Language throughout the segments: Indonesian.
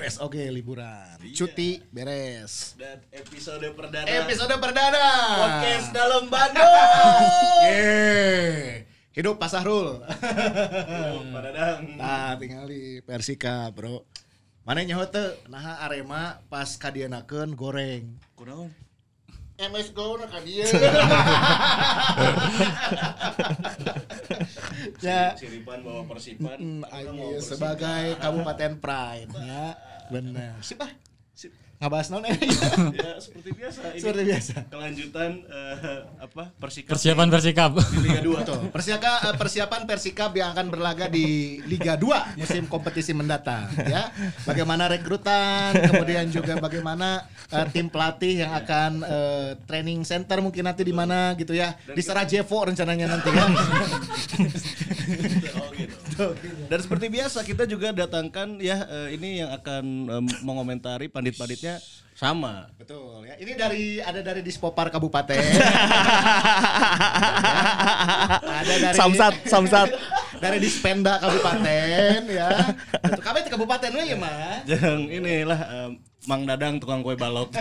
beres. Oke, liburan. Cuti beres. Dan episode perdana podcast dalam Bandung. Hidup Pak Sahrul. Pak Dadang. Nah, tinggal di Persika, bro. Mana nyaho teu? Nah, Arema pas kadienakeun goreng. Kunaon? MS Go na ka dieu. Ya, Siripan bawa Persipan. ayo sebagai Kabupaten Pride ya. Benar. Sip ah. Sip. Ngabahas naon Ya seperti biasa ini. Seperti biasa. Kelanjutan Persikap Persiapan Persikap di Liga 2. Betul. Persiapan Persikap yang akan berlaga di Liga 2 musim kompetisi mendatang ya. Bagaimana rekrutan, kemudian juga bagaimana tim pelatih yang akan training center mungkin nanti di mana gitu ya. Di Sarajevo rencananya nanti ya. Oh gitu. Dan seperti biasa kita juga datangkan ya ini yang akan mengomentari pandit-panditnya sama. Betul ya. Ini ada dari Dispopar Kabupaten. Ada dari Samsat. Dari Dispenda Kabupaten ya. Betul. Kabeh di kabupaten we ya, Mah. Yang inilah Mang Dadang tukang kue balok.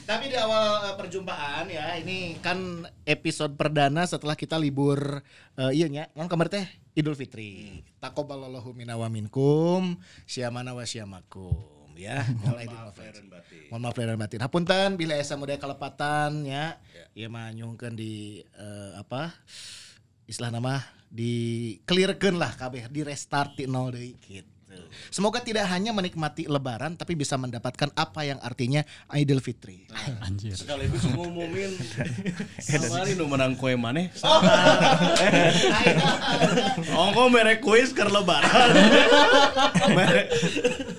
Tapi di awal perjumpaan ya, ini kan episode perdana setelah kita libur iya nya, kan kemarin teh Idul Fitri. Taqabbalallahu minna wa minkum, syamana wa syamakum ya. Mohon maaf lahir dan batin. Hapunten bila asa mudah kalepatan ya. Ieu mah nyungkeun di istilah nama di clearkeun lah kabeh, di restart di nol deui gitu. Semoga tidak hanya menikmati lebaran tapi bisa mendapatkan apa yang artinya Idul Fitri. Anjir. Sekaligus ngumumin sama nu menang kue maneh. Ongko merek kuis keur lebaran.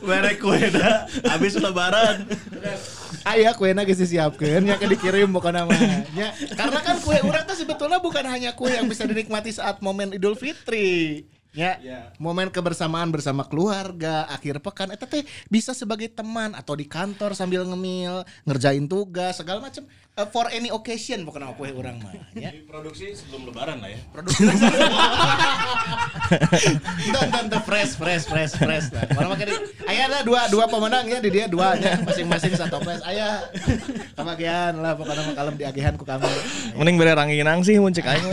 merek kue dah habis lebaran. Aya kuena geus disiapkeun nya dikirim pokona mah. Karena kan kue urang teh sebetulnya bukan hanya kue yang bisa dinikmati saat momen Idul Fitri. Ya, momen kebersamaan bersama keluarga, akhir pekan eta teh bisa sebagai teman atau di kantor sambil ngemil, ngerjain tugas segala macam for any occasion pokoknya kue urang mah ya. Produksi sebelum lebaran lah ya. Produksi dan fresh lah. Mana makanya aya ada dua pemenang ya di dia dua nya masing-masing satu fresh. Aya kebagian lah pokoknya mah kalem diagihan ku kami. Mending bere ranginang sih mun cek aing.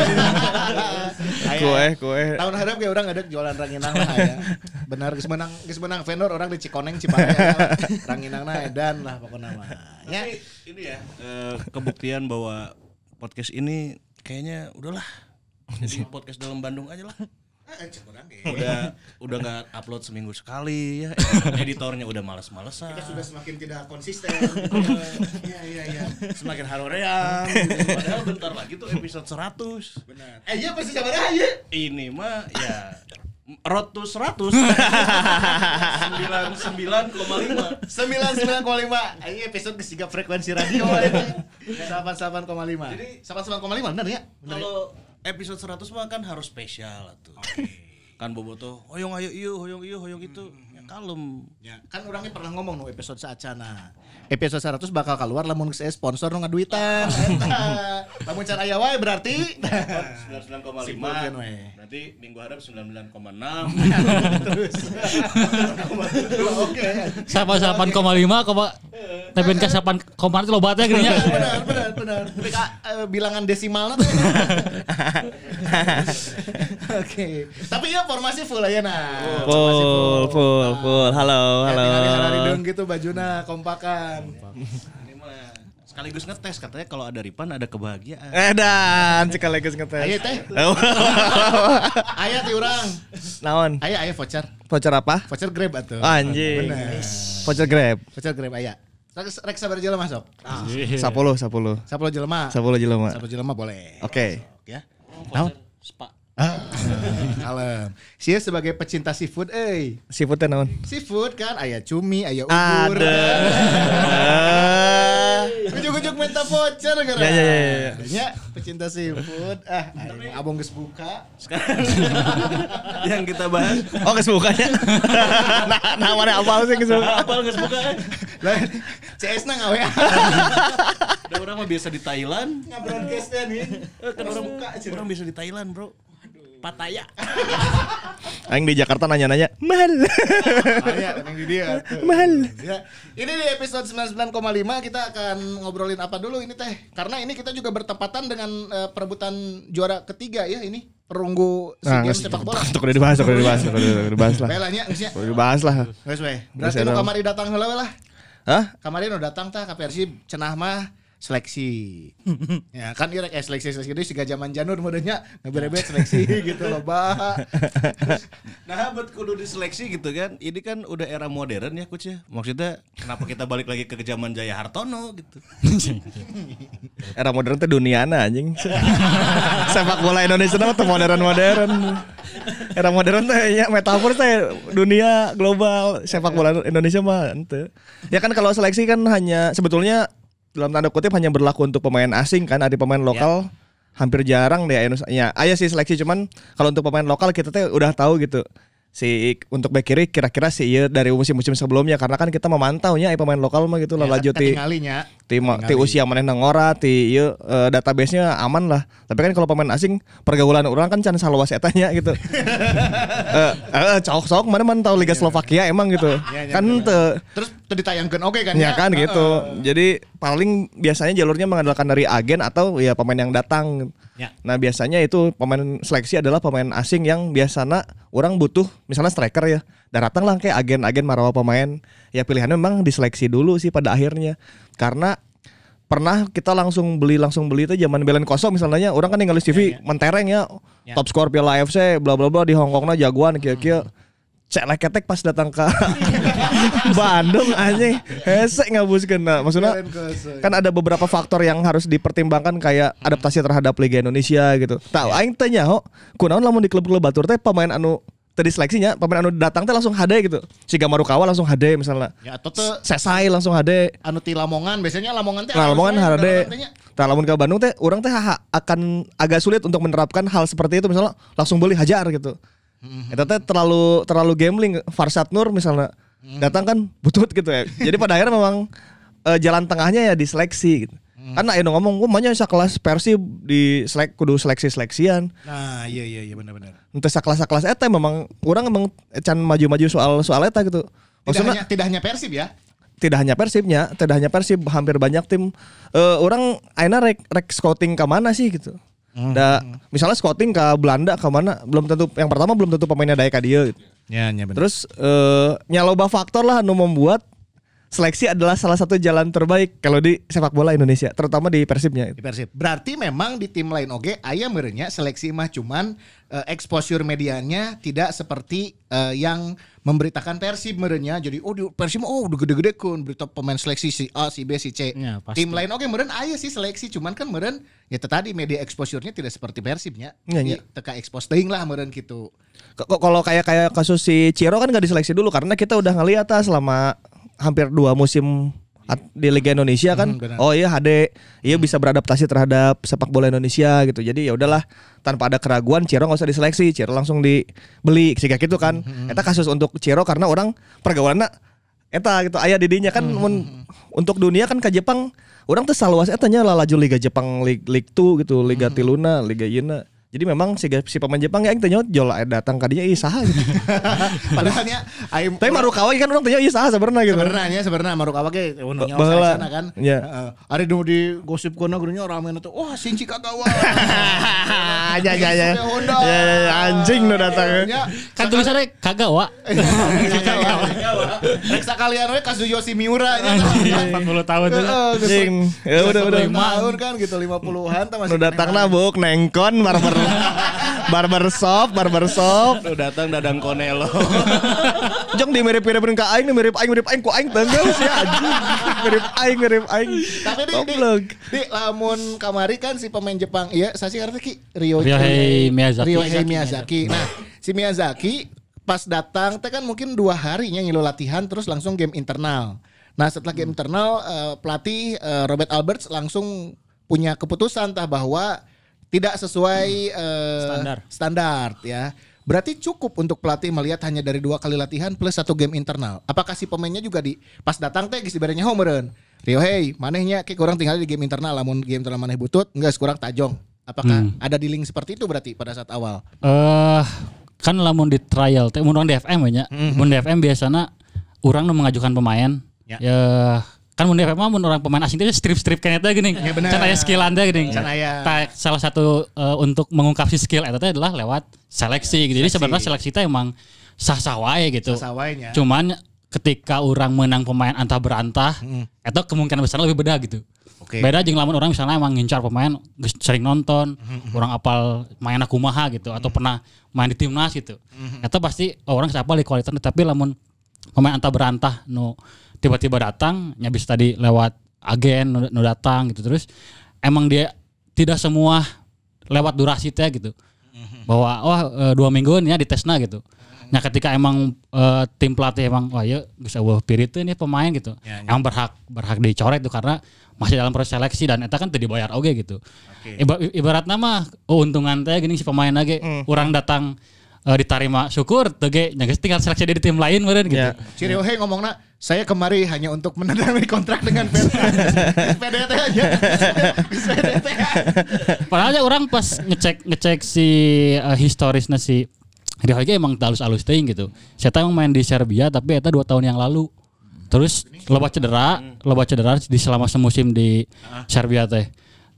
Kue. Tahun harap ge urang ada jualan ranginang lah ya. Benar geus menang vendor orang di Cikoneng Ciparai ranginangna edan lah pokoknya mah. Ya. Ini ya kebuktian bahwa podcast ini kayaknya udahlah. Jadi podcast dalam Bandung aja lah. Udah nggak upload seminggu sekali ya. Editornya udah malas-malesan. Kita sudah semakin tidak konsisten. Iya. Semakin haroreang. Padahal bentar lagi tuh episode 100. Benar. Iya pasti sabaraha ya. Ini mah ya road to 100. 99,5. 99,5. Ini episode ketiga frekuensi radio ini. 88,5. Jadi 88,5 benar ya? Kalau episode 100 mah kan harus spesial tuh. Kan bobotoh hoyong ayo ieu, hoyong ieu, hoyong itu. Ya kalem. Ya, kan orangnya pernah ngomong no episode saacana. Episode 100 bakal keluar lamun saya sponsor nu ngaduitan. Eta. Lamun can aya wae berarti 99,5. Berarti minggu harap 99,6. Terus. Oke. 8,5 tapi ke 8,5 itu lobatnya gini ya. Benar. Tapi bilangan desimalnya tuh. Oke. Tapi ya formasi full aja nah. Full. Halo. Hari dong gitu bajuna kompakan. Ini mah sekaligus ngetes katanya kalau ada Ripan ada kebahagiaan. Edan sekaligus ngetes. Ayo teh. Aya ti urang. Naon? Aya voucher. Voucher apa? Voucher Grab atuh. Anjing. Bener. Voucher Grab. Voucher Grab aya. Rek sabar jelema masuk. 10 jelema. 10 jelema boleh. Oke. Ya. Naon? Spa. Kalem. Sia sebagai pecinta seafood Seafood teh naon? Seafood kan aya cumi, aya ubur. Ujuk-ujuk minta voucher gara. Ya. Ya, pecinta seafood. Abang geus buka. Sekarang yang kita bahas. Oh, geus bukanya. Nah, mana apal sih geus buka? Apal geus buka. Lain CS-na ngawe. Da urang mah biasa di Thailand. Ngabroadcast nih. Kan orang bisa di Thailand, Bro. Pattaya. Aing di Jakarta nanya-nanya, mahal. Banyak yang di dia. Mahal. Ya. Ini di episode 99,5 kita akan ngobrolin apa dulu ini teh? Karena ini kita juga bertepatan dengan perebutan juara ketiga ya ini. Perunggu SEA Games sepak bola. Udah dibahas lah. Belanya geus nya. Udah dibahas lah. Geus we. Berarti nu kamari datang heula we lah. Hah? Kamari nu datang tah ka Persib cenah mah seleksi. Ya kan irek seleksi itu siga zaman Janur modenya ngeberebet seleksi gitu loh, Bah. Nah, buat kudu diseleksi gitu kan. Ini kan udah era modern ya, Coach ya. Maksudnya kenapa kita balik lagi ke zaman Jaya Hartono gitu. Era modern teh duniana anjing. Sepak bola Indonesia mah teh modern-modern. Era modern teh ya metafor teh dunia global. Sepak bola Indonesia mah ente. Ya kan kalau seleksi kan hanya sebetulnya dalam tanda kutip hanya berlaku untuk pemain asing kan, ada pemain lokal hampir jarang deh ya. Aya sih seleksi cuman kalau untuk pemain lokal kita tuh udah tahu gitu. Si untuk bek kiri kira-kira sih iya dari musim-musim sebelumnya karena kan kita memantaunya pemain lokal mah gitu lah lanjut ti usia manehna ngora ti ieu database-nya aman lah. Tapi kan kalau pemain asing pergaulan orang kan can saluas eta nya gitu. Sok mana mantau Liga Slovakia emang gitu. Kan terus ditayangkeun oke kan ya kan gitu. Jadi paling biasanya jalurnya mengandalkan dari agen atau ya pemain yang datang. Ya. Nah biasanya itu pemain seleksi adalah pemain asing yang biasanya orang butuh misalnya striker ya. Dan datang lah kayak agen-agen marawa pemain. Ya pilihannya memang diseleksi dulu sih pada akhirnya. Karena pernah kita langsung beli itu zaman Belen Koso misalnya orang kan ninggalin CV mentereng ya. Top skor Piala AFC bla bla bla di Hongkongna jagoan kia-kia. Cek leketek pas datang ke Bandung anjing hese ngabuskeun. Nah, maksudnya kan ada beberapa faktor yang harus dipertimbangkan kayak adaptasi terhadap Liga Indonesia gitu. Tahu aing teh nyaho kunaon lamun di klub-klub batur teh pemain anu tadi seleksinya pemain anu datang teh langsung HD gitu. Siga Marukawa langsung HD misalnya. Ya atau teh Sesai langsung HD. Anu ti Lamongan biasanya Lamongan teh Lamongan HD. Tah lamun ke Bandung teh urang teh akan agak sulit untuk menerapkan hal seperti itu misalnya langsung beli hajar gitu. Itu teh terlalu gambling. Farsad Nur misalnya datang kan butut gitu ya. Jadi pada akhirnya memang jalan tengahnya ya diseleksi gitu. Kan aya ngomong manya sakelas Persib di kudu seleksi-seleksian. Nah, iya benar-benar. Henteu sakelas eta memang urang emang can maju-maju soal eta gitu. Maksudnya tidak hanya Persib ya. Tidak hanya Persib, hampir banyak tim. Orang aina rek scouting ke mana sih gitu. Misalnya scouting ke Belanda ke mana belum tentu yang pertama belum tentu pemainnya daya ka dieu gitu. Ya benar. Terus nyaloba faktor lah anu membuat seleksi adalah salah satu jalan terbaik kalau di sepak bola Indonesia, terutama di Persibnya. Di Persib. Berarti memang di tim lain oge aya merenya seleksi mah cuman exposure medianya tidak seperti yang memberitakan Persib merenya. Jadi di Persib udah gede-gede kun berita pemain seleksi si A, si B, si C. Ya, tim lain oge meren aya sih seleksi cuman kan meren ya tadi media exposure-nya tidak seperti Persibnya. Jadi teka expose teuing lah meren gitu. Kalau kayak kasus si Ciro kan gak diseleksi dulu karena kita udah ngeliat selama hampir 2 musim di Liga Indonesia kan. Oh iya HD, iya bisa beradaptasi terhadap sepak bola Indonesia gitu. Jadi ya udahlah tanpa ada keraguan Ciro enggak usah diseleksi, Ciro langsung dibeli sehingga gitu kan. Eta kasus untuk Ciro karena orang pergaulanna eta gitu aya di dinya kan untuk dunia kan ke Jepang orang tuh saluas eta nya laju Liga Jepang League 2 gitu, Liga Tiluna, Liga Yeuna. Jadi memang si pemain Jepang ya tanya jol datang ka dinya ieu saha gitu. Padahalnya tapi Marukawa kan orang tanya ieu saha sebenarnya gitu. Sebenarnya Marukawa ge nyawa sana kan. Heeh. Ari nu di gosip kono gurunya ramena tuh wah Shinji Kagawa. Ya anjing nu datang. Kan tulisannya Kagawa. Rek sakalian we Kazuyoshi Miura nya. 40 tahun tuh. Anjing. Ya udah. Tahun kan gitu 50-an tah masih. Nu datangna buk nengkon barbershop. Lu datang Dadang Konelo. Jong di mirip-miripin ka aing, mirip aing ku aing tanggal sih anjing. Mirip aing. Tapi di lamun kamari kan si pemain Jepang iya sasi karena ki Ryohei Miyazaki. Nah, si Miyazaki pas datang teh kan mungkin 2 harinya ngilu latihan terus langsung game internal. Nah, setelah game internal pelatih Robert Alberts langsung punya keputusan bahwa tidak sesuai standar ya. Berarti cukup untuk pelatih melihat hanya dari 2 kali latihan plus 1 game internal. Apakah si pemainnya juga pas datang teh geus dibere nyaho meureun. Ryohei, manehnya ki kurang tinggal di game internal lamun game internal maneh butut, geus kurang tajong. Apakah ada di link seperti itu berarti pada saat awal? Kan lamun di trial teh mun orang di FM nya. Mun di FM biasana urang nu mengajukan pemain. Ya kan mun di FM mah mun orang pemain asing teh strip-strip kayaknya teh geuning. Can aya skill Anda geuning. Salah satu untuk mengungkap si skill eta teh adalah lewat seleksi gitu. Jadi sebenarnya seleksi teh emang sah-sah wae gitu. Cuman ketika orang menang pemain antah berantah, itu kemungkinan besar lebih beda gitu. Beda jeung lamun orang misalnya emang ngincar pemain sering nonton, orang apal mainna kumaha gitu atau pernah main di timnas gitu. Eta pasti orang siapa di kualitas, tapi lamun pemain antah berantah nu tiba-tiba datang, nya bisa tadi lewat agen nu datang gitu, terus emang dia tidak semua lewat durasi teh gitu. Bahwa 2 minggu nya ditesna gitu. Nah ketika emang tim pelatih emang wah ya bisa pirit nih pemain gitu. Emang berhak dicoret tuh karena masih dalam proses seleksi dan eta kan teu dibayar oge gitu. Ibaratna mah untungan teh geuning si pemain lagi urang datang diterima syukur teu ge nya geus tinggal seleksi di tim lain meureun gitu. Si Riohe ngomongna saya kemari hanya untuk menandatangani kontrak dengan PDT aja. Padahal orang pas ngecek si historisnya si Riohe emang halus-halus teuing gitu. Saya emang main di Serbia tapi eta 2 tahun yang lalu. Terus loba cedera di selama semusim di Serbia teh.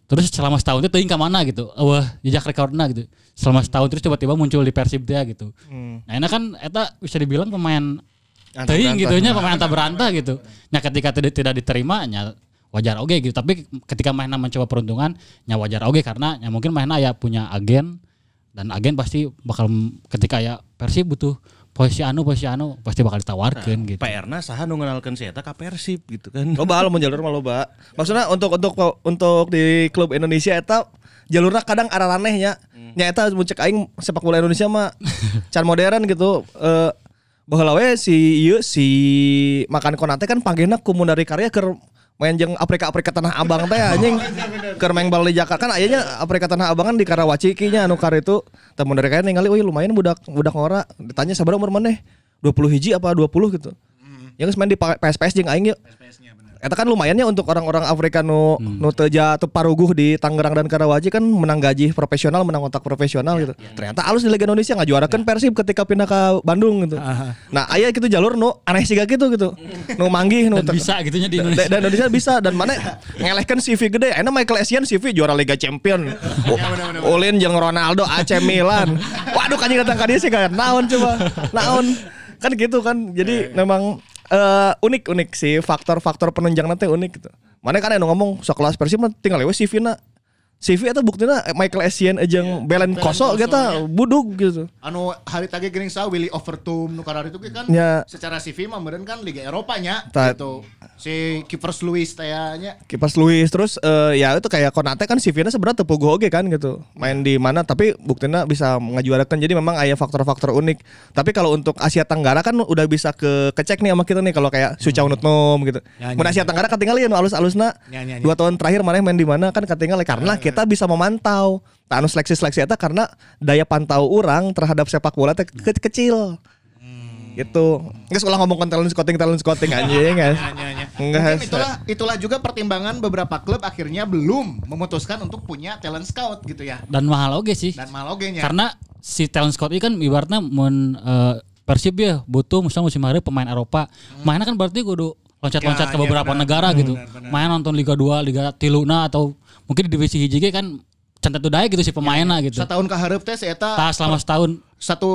Terus selama setahun teh teuing ka mana gitu. Wah, jejak rekorna gitu. Selama setahun terus tiba-tiba muncul di Persib dia gitu. Nah, ini kan eta bisa dibilang pemain teuing gitu nya, pemain antah berantah gitu. Nah, ketika tidak diterima nya wajar oge gitu. Tapi ketika mainna mencoba peruntungan nya wajar oge karena nya mungkin mainna ya punya agen dan agen pasti bakal ketika ya Persib butuh posisi anu pasti bakal ditawarkan gitu. PR-na saha nu ngenalkeun si eta ka Persib gitu kan. Loba mun jalur mah loba. Maksudnya untuk di klub Indonesia eta jalurna kadang araraneh nya. Nya eta mun cek aing sepak bola Indonesia mah can modern gitu. Baheula we si Makan Konate kan panggilna ku Mundari Karya keur main jeung Afrika Tanah Abang teh anjing. Keur main bal di Jakarta kan aya Afrika Tanah Abang kan di Karawaci kinya anu kar itu. Teu Mundari Karya ningali lumayan budak ngora. Ditanya sabaraha umur maneh? 20 hiji apa 20 gitu. Yang main di PSPS jeung aing yeuh. Eta kan lumayannya untuk orang-orang Afrika nu teu paruguh di Tangerang dan Karawaci kan menang gaji profesional, menang kontrak profesional gitu. Ternyata alus di Liga Indonesia ngajuarakeun Persib ketika pindah ke Bandung gitu. Nah, aya kitu jalur nu aneh siga gitu. Nu manggih nu bisa gitunya di Indonesia. Dan Indonesia bisa dan mana ngelehkeun CV gede. Ayeuna Michael Essien CV juara Liga Champion. Ulin jeung Ronaldo AC Milan. Waduh kanjing datang ka dieu sih kan. Naon coba? Naon? Kan gitu kan. Jadi memang unik sih faktor penunjang nanti unik gitu. Mana kan anu ngomong sekelas Persib mah tinggal lewe CV-na. CV eta buktina Michael Essien jeung Belen Koso gitu budug gitu. Anu hari tadi geuning saha Willy Overton nu karari itu kan secara CV mah meureun kan Liga Eropa nya gitu. Si Kipers Luis teh nya. Kipers Luis terus ya itu kayak Konate kan CV-na sebenarnya teu puguh oge kan gitu. Main di mana tapi buktina bisa ngajuarakeun. Jadi memang aya faktor-faktor unik. Tapi kalau untuk Asia Tenggara kan udah bisa kecek nih sama kita nih kalau kayak Suchau Nutnom gitu. Mun Asia Tenggara katingali anu alus-alusna. 2 tahun terakhir maneh main di mana kan katingali karena kita bisa memantau. Anu seleksi eta karena daya pantau orang terhadap sepak bola teh kecil. Gitu. Geus ulah ngomong talent scouting anjing guys. Mungkin itulah juga pertimbangan beberapa klub akhirnya belum memutuskan untuk punya talent scout gitu ya. Dan mahal oge sih. Nya. Karena si talent scout ini kan ibaratnya Persib ya butuh misalnya musim hari pemain Eropa. Mainnya kan berarti kudu loncat-loncat ke beberapa negara gitu. Main nonton Liga 2, Liga 3 atau mungkin di divisi hiji kan cantet daya gitu si pemainna gitu. Setahun ka hareup teh si eta selama setahun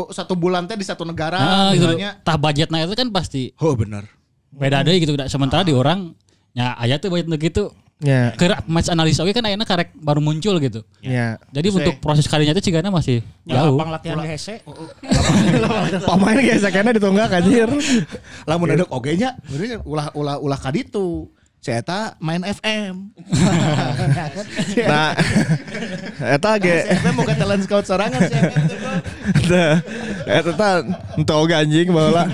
satu bulan teh di satu negara misalnya. Gitu. Tah budgetna itu kan pasti. Oh benar. Beda deui gitu. Sementara di orang nya aya teh budget gitu. Ya. Keur match analis oke kan ayeuna karek baru muncul gitu. Ya. Jadi untuk proses karinya teh cigana masih jauh. Lapang latihan di hese. Pemain ge sakena ditunggak anjir. Lamun edek oge nya ulah ka ditu. Saya eta main FM. Nah, eta ge FM boga talent scout sorangan si FM teh. Eta tah ento oge anjing baheula.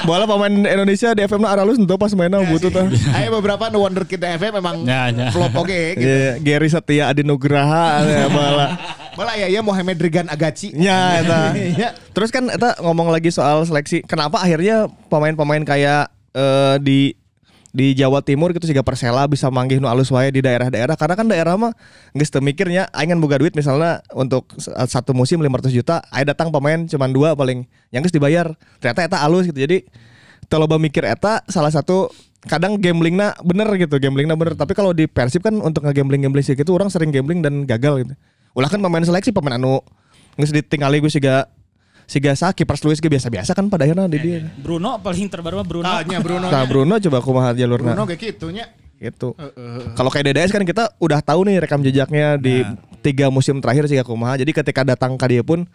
Baheula pemain Indonesia di FM na aralus ento pas mainna butuh tah. Aya beberapa nu wonderkid FM memang flop oge gitu. Gary Satya Adi Nugraha baheula. Baheula aya Mohamed Rigan Agaci. Nya eta. Terus kan eta ngomong lagi soal seleksi. Kenapa akhirnya pemain-pemain kayak di di Jawa Timur gitu siga Persela bisa manggih nu alus wae di daerah-daerah karena kan daerah mah geus teu mikirnya aing boga duit misalnya untuk satu musim 500 juta aya datang pemain cuma 2 paling yang geus dibayar ternyata eta alus gitu jadi teu loba mikir eta salah satu kadang gamblingna bener tapi kalau di Persib kan untuk ngegambling sih gitu orang sering gambling dan gagal gitu ulah kan pemain seleksi pemain anu geus ditinggali gue siga Kipers Luis ge biasa-biasa kan pada akhirnya di dia. Bruno paling terbaru mah Bruno. Bruno coba kumaha jalurna. Bruno kayak gitu nya. Gitu. Kalau kayak DDS kan kita udah tahu nih rekam jejaknya di 3 musim terakhir sih kumaha. Jadi ketika datang ke dia pun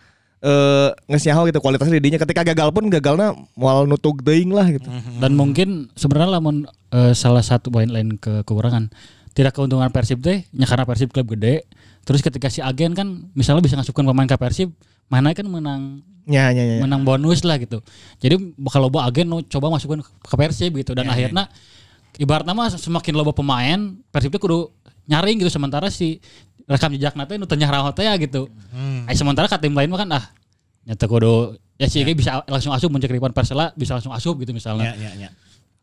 geus nyaho gitu kualitasnya di dinya ketika gagal pun gagalna moal nutug teuing lah gitu. Dan mungkin sebenarnya lamun salah satu poin lain kekurangan tidak keuntungan Persib teh nya karena Persib klub gede. Terus ketika si agen kan misalnya bisa ngasupkan pemain ke Persib, mana kan menang menang bonus lah gitu. Jadi kalau bawa agen coba masukin ke Persib gitu dan akhirnya ibaratnya mah semakin loba pemain Persib itu kudu nyaring gitu sementara si rekam jejakna teh nu teu nyarah teh gitu. Sementara ka tim lain mah kan nyata kudu ya si bisa langsung asup muncul ke Persela bisa langsung asup gitu misalnya.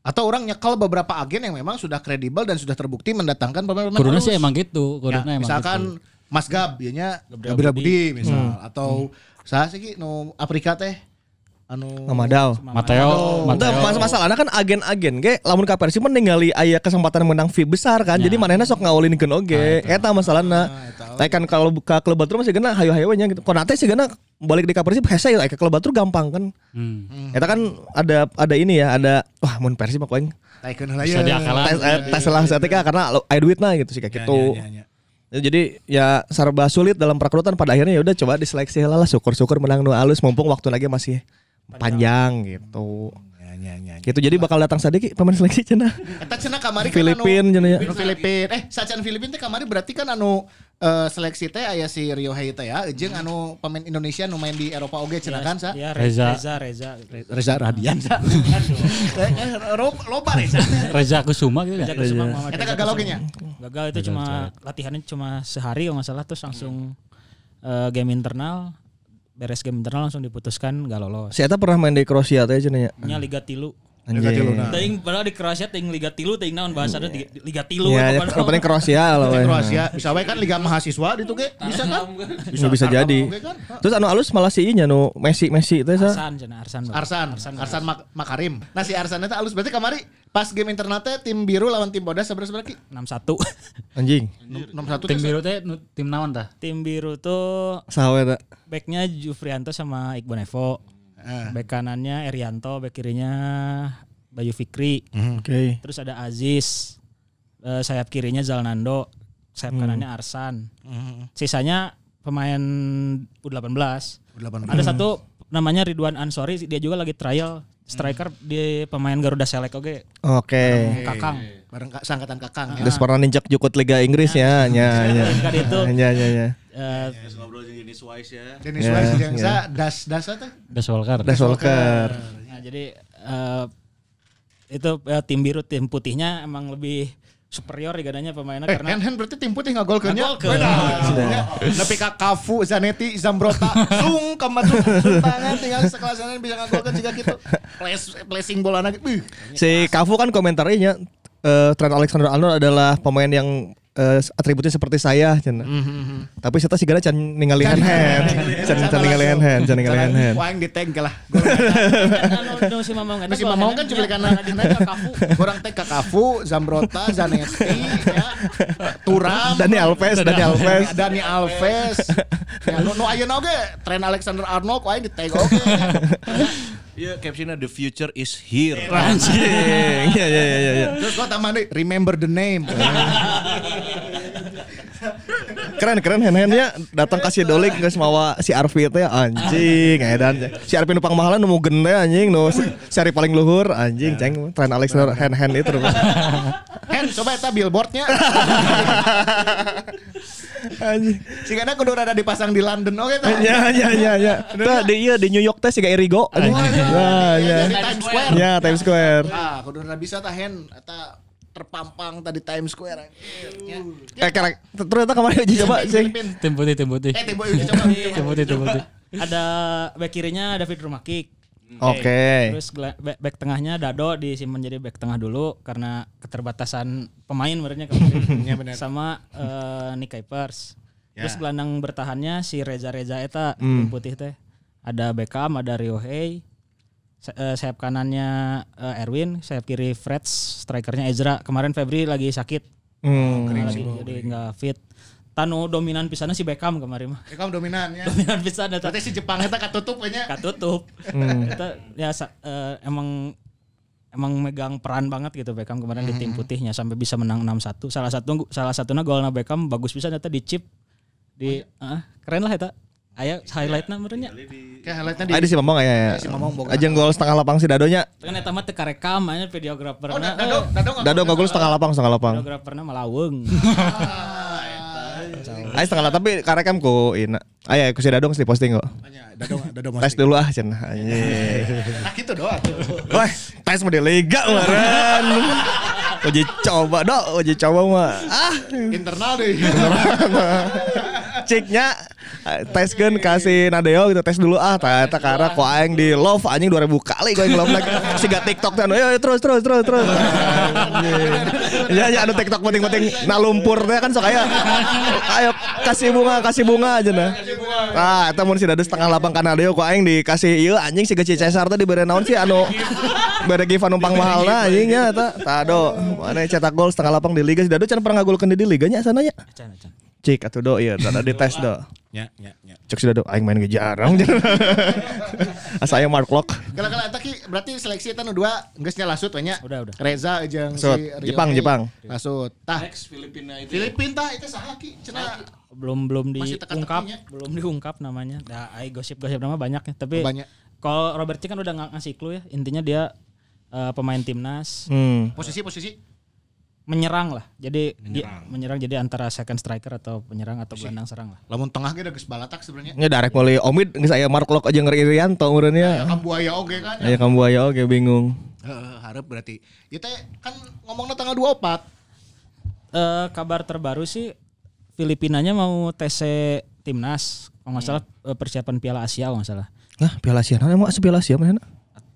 Atau orang nyekal beberapa agen yang memang sudah kredibel dan sudah terbukti mendatangkan pemain-pemain Kuduna halus. sih emang gitu, kuduna emang misalkan gitu. Mas Gab nya Gabriel Budi misal atau saha sih nu Afrika teh anu Mamadao. Mateo. Masalahnya kan agen-agen ge lamun ka Persib ningali aya kesempatan menang fee besar kan. Jadi manehna sok ngawulinkeun oge. Eta masalahna. Tapi kan kalau ka klub batur masih gana hayu-hayu nya gitu. Konate sih gana balik di ka Persib hese ya ke klub batur gampang kan. Eta kan ada ini ya, ada wah mun Persib mah koeng taikeun heula Bisa diakalan. tes lah setika karena aya duitna gitu sih kayak gitu. Jadi ya serba sulit dalam perekrutan pada akhirnya ya udah coba diseleksi lah syukur-syukur menang nu alus mumpung waktu lagi masih panjang gitu. Gitu jadi bakal datang sadiki pemain seleksi cenah. Eta cenah kamari kan Filipin cenah ya. Filipin. Sacan Filipin teh kamari berarti kan anu seleksi teh aya si Rio Hai teh ya jeung anu pemain Indonesia nu main di Eropa oge cenah kan sa. Ya Reza Radian sa. Loba Reza. Reza Kusuma gitu Reza Kusuma Muhammad. Eta gagal oge nya. Gagal itu cuma latihannya cuma sehari kalau enggak salah terus langsung game internal. Beres game internal langsung diputuskan gak lolos. Si Eta pernah main di Kroasia teh cenah ya. Nya Liga Tilu. Anjing. Padahal di Kroasia ting Liga Tilu ting naon bahasana Liga Tilu ya, penting Kroasia lah we. Kroasia bisa wae kan liga mahasiswa ditu ge bisa kan? Bisa jadi. Kan? Terus anu alus malah si nya nu Messi teh sa. Arsan Makarim. Nah si Arsan teh alus berarti kamari pas game internal teh tim biru lawan tim bodas seberapa ki? 6-1. Anjing. 6-1 tim biru teh tim naon tah? Tim biru tuh saha eta? Backnya Jufrianto sama Iqbal Nevo. Back kanannya Erianto, back kirinya Bayu Fikri. Oke. Terus ada Aziz. Sayap kirinya Zalnando, sayap kanannya Arsan. Sisanya pemain U18. Ada satu namanya Ridwan Ansori, dia juga lagi trial striker di pemain Garuda Select oke. Oke. Kakang. Bareng sangkatan Kakang. Terus pernah ninjak jukut Liga Inggris ya. Nya. Ya. Ngobrol jeung Dennis Wise ya. Dennis Wise jeung sa Das teh. Das Walker. Nah, jadi itu tim biru, tim putihnya emang lebih superior gadanya pemainnya karena Hen berarti tim putih ngagolkeun nya. Beda. Nepi ka Cafu, Zanetti, Zambrota, sung kamatu tangan tinggal sekelasan bisa ngagolkeun jiga kitu. Placing bolana gitu. Si Cafu kan komentarnya Trent Alexander-Arnold adalah pemain yang atributnya seperti saya cenah. Tapi saya sih can ningali hand. Can ningali hand. Wah yang di-tag lah. Anu si Mamang Si Mamang kan cuplikan Cafu. Orang tag ka Cafu, Zambrota, Zanetti, ya. Turam, Dani Alves. Ya nu ayeuna oge Trent Alexander-Arnold wah di-tag oge. Iya, captionnya the future is here. Anjing. Iya. Terus gua tambah nih remember the name. Keren hand-handnya datang kasih dolik geus mawa si Arfi teh anjing edan. Si Arfi nu pangmahalan nu mugen teh anjing nu seri paling luhur anjing ceng Trent Alexander hand itu. Hen coba eta billboardnya. Anjing. Sigana kudu rada dipasang di London oke tah. Ya. Tah di New York teh siga Erigo. Nah, ya. Times Square. Ya, Times Square. Kudu rada bisa tah Hen eta terpampang tadi Times Square. Ternyata kemarin uji coba sih. Tim putih. Tim uji coba. Tim putih. ada back kirinya David Rumakik. Oke. Terus back tengahnya Dado disimpan jadi back tengah dulu karena keterbatasan pemain sebenarnya kemarin. Sama Nick Kuipers. Terus gelandang bertahannya si Reza eta tim putih teh. Ada Beckham, ada Ryohei. Sayap kanannya Erwin, sayap kiri Freds, strikernya Ezra. Kemarin Febri lagi sakit. Jadi enggak fit. Tanu dominan pisanna si Beckham kemarin mah. Beckham dominan ya. Dominan pisan eta. Berarti si Jepang eta katutup nya. Katutup. Eta ya emang megang peran banget gitu Beckham kemarin di tim putihnya sampai bisa menang 6-1. Salah satunya golna Beckham bagus pisan eta di chip. Keren lah eta. Aya highlightna menurutnya. Kayak highlightnya di. Ada si Mamong ya. Si Mamong boga. Ajeng gol setengah lapang si Dadonya. Kan eta mah teu karekam anya videograferna. Dado enggak gol setengah lapang. Videograferna malaweng. Ayo setengah lapang tapi karekam ku ina. Aya ku si Dado geus diposting kok. Dado Tes dulu cenah. Anjing. Nah gitu doang. Wah, tes mau di liga kemarin. Uji coba mah. Internal deh. Ciknya teskeun kasih Nadeo gitu tes dulu eta karena ku aing di love anjing 2000 kali ku aing love lagi. Siga TikTok teh yo terus. Ya anu TikTok penting-penting na lumpur teh kan sok aya. Ayo kasih bunga aja nah. Ah eta mun si Dado setengah lapang ka Nadeo ku aing dikasih ieu anjing siga Cesar teh dibere naon sih anu bere gift numpang mahalna anjing nya eta. Tado mana cetak gol setengah lapang di liga si Dado can pernah ngagolkeun di liganya sana nya. Cik atuh do ieu tadi dites do. Ya. Cek si Dado aing main ge jarang. Asa aya Mark Lock. Kalau eta ki berarti seleksi eta nu dua geus nya lasut we nya. Udah. Reza jeung si Jepang. Lasut. Tah. Filipina itu. Filipina itu saha ki cenah. Belum Masih diungkap, teka-tekinya. belum diungkap namanya. Gosip-gosip nama banyak ya, tapi Banyak. kalau Robert Cik kan udah ngasih clue ya. Intinya dia pemain timnas, Posisi menyerang lah. Jadi menyerang jadi antara second striker atau penyerang atau gelandang serang lah. lamun tengah ge geus balatak sebenarnya. Nya darek meuli Omid geus aya Mark Lock aja ngeri Irianto urangnya. Kambuaya oge kan. Aya Kambuaya oge bingung. Harap berarti. Ieu teh kan ngomongna tanggal 24. Kabar terbaru sih Filipinanya mau TC timnas. Kalau nggak salah persiapan Piala Asia kalau nggak salah. Nah, Piala Asia, emang Piala Asia mana?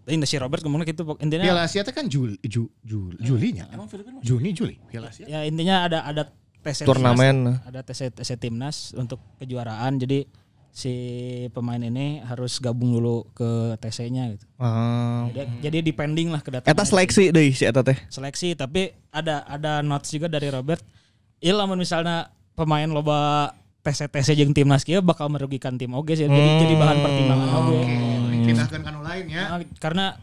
Ini si Robert ngomongnya gitu intinya. Piala Asia teh kan Julinya. Emang Filipina Juni Piala Asia. Ya intinya ada TC Turnamen. Timnas, ada TC timnas untuk kejuaraan. Jadi si pemain ini harus gabung dulu ke TC-nya gitu. Jadi depending lah kedatangan. Eta seleksi deui si eta teh. Seleksi tapi ada notes juga dari Robert. Lamun misalnya pemain loba TC jeung timnas kieu bakal merugikan tim oge sih. Jadi bahan pertimbangan oge. Pindahkeun ka nu lain ya. Karena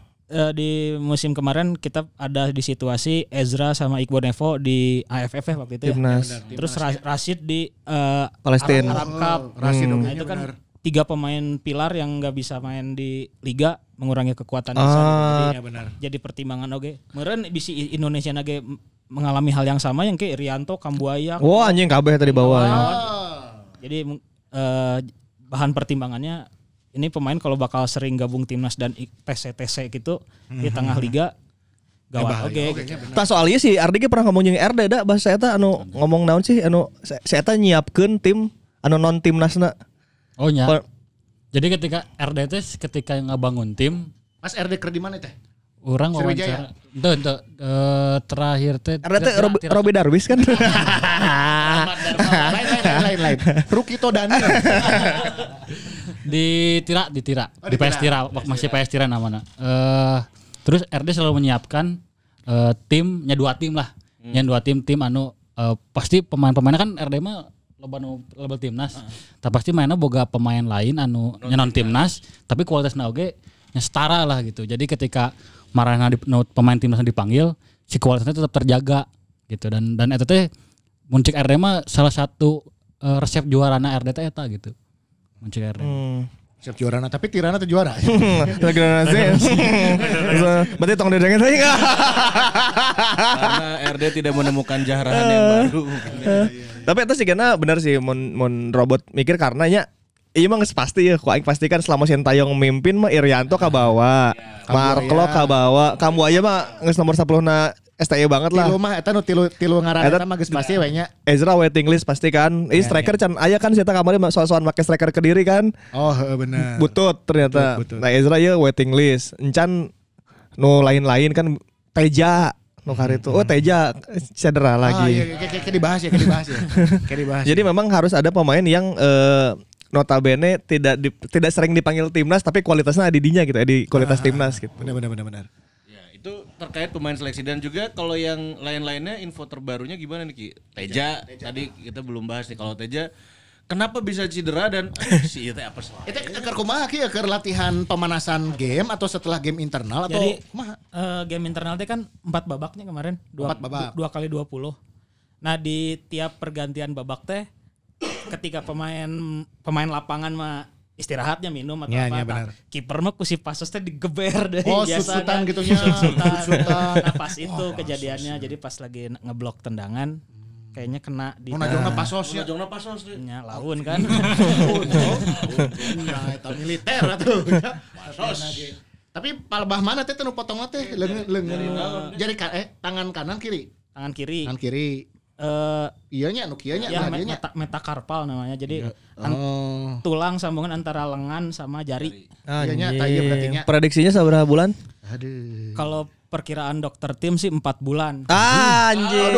di musim kemarin kita ada di situasi Ezra sama Iqbal Nevo di AFF ya waktu itu Timnas. ya. Terus Rashid di Palestina. Arab Cup. Rashid Nah, itu kan 3 pemain pilar yang nggak bisa main di liga mengurangi kekuatan jadi pertimbangan oge. Meureun bisi Indonesia nage mengalami hal yang sama yang kayak Rianto, Kambuaya. Wah anjing kabeh tadi bawah. Jadi bahan pertimbangannya ini pemain kalau bakal sering gabung timnas dan TC gitu di tengah liga gawat oge. Tah soalnya si Ardi ge pernah ngomong jeung RD da bahasa eta anu ngomong naon sih anu si eta nyiapkeun tim anu non timnasna. Oh nya. Jadi ketika RD ketika ngabangun tim, Mas RD keur di mana teh? orang wawancara. Ente terakhir teh RD teh Robi Darwis kan. Lain. Rukito Daniel. di Tira di PS Tira masih PS Tira namanya. Terus RD selalu menyiapkan timnya 2 tim lah. Yang 2 tim anu pasti pemain-pemainnya kan RD mah level timnas. Tapi pasti mainnya boga pemain lain anu non timnas tapi kualitasna oge nya setara lah gitu. Jadi ketika marahna pemain timnasnya dipanggil si kualitasnya tetap terjaga gitu dan eta teh muncik RD mah salah satu resep juarana RD teh eta gitu. Muncik RD. Siap juarana tapi Tirana teh juara. Lagi nasi. Berarti tong dedengin teh enggak. Karena RD tidak menemukan jahrahan yang baru. Tapi itu sih karena benar sih mon robot mikir karenanya iya mah geus pasti ya, ku aing pastikan selama Sintayong mimpin mah Irianto ka bawa, Mark Lock ka bawa, Kambuaya mah geus nomor 10-na STI banget lah. Tilu mah eta nu tilu ngaran eta mah geus pasti we nya. Ezra waiting list pasti kan. Striker can aya kan sia kamari soal-soal make striker Kediri kan. Oh, bener. Butut ternyata. Butut. Nah Ezra ya waiting list. Encan nu lain-lain kan Teja nu itu. Oh Teja cedera lagi. Iya, kayak dibahas ya. Jadi memang harus ada pemain yang notabene tidak sering dipanggil timnas tapi kualitasnya ada di dinya gitu, di kualitas timnas gitu. Benar. Itu terkait pemain seleksi dan juga kalau yang lain-lainnya info terbarunya gimana nih Ki? Teja. Tadi kita belum bahas nih kalau Teja kenapa bisa cedera dan si itu apa sih? Itu keur kumaha Ki keur latihan pemanasan game atau setelah game internal atau Jadi kumaha? game internal teh kan 4 babaknya kemarin, 4 babak. 2 kali 20. Nah, di tiap pergantian babak teh ketika pemain lapangan mah istirahatnya minum atau Ya, apa. benar. Kiper mah ku si Pasos teh digeber dari Oh, biasa susutan kan. gitunya. Susutan. Nah, pas itu kejadiannya. Jadi pas lagi ngeblok tendangan kayaknya kena di Najongna pasosnya. Najongna pasos deh. nya laun kan. Nah, eta militer atuh. Pasos. Tapi palebah mana teh nu potongna teh leungeun jari tangan kanan kiri. Tangan kiri. Tangan kiri. Iya nya nu kieu nya Ya, nah, dieu nya. metakarpal namanya. Jadi Oh. tulang sambungan antara lengan sama jari. Iya nya tah ieu berarti nya. Prediksinya seberapa bulan? Aduh. Kalau perkiraan dokter tim sih 4 bulan. Anjing.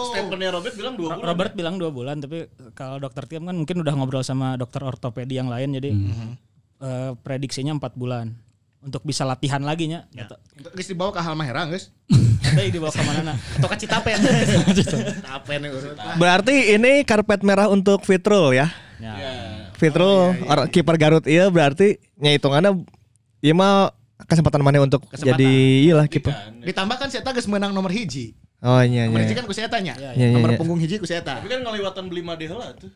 Stephen Robert bilang 2 bulan. Robert bilang 2 bulan, tapi kalau dokter tim kan mungkin udah ngobrol sama dokter ortopedi yang lain, jadi prediksinya 4 bulan untuk bisa latihan lagi nya. Geus dibawa ke Halmahera geus. Ada dibawa ke mana? Atau ke Citapen. Citapen urut. Berarti ini karpet merah untuk Fitrul ya. Ya. Fitrul kiper Garut iya berarti nya hitungannya ieu mah kesempatan mana untuk jadi iyalah kiper. Ditambah kan si eta geus menang nomor 1. Oh iya Nomor 1 iya. kan ku si eta nya. Iya, Nomor iya. punggung 1 ku si eta. Tapi kan ngelewatan beli mah heula tuh.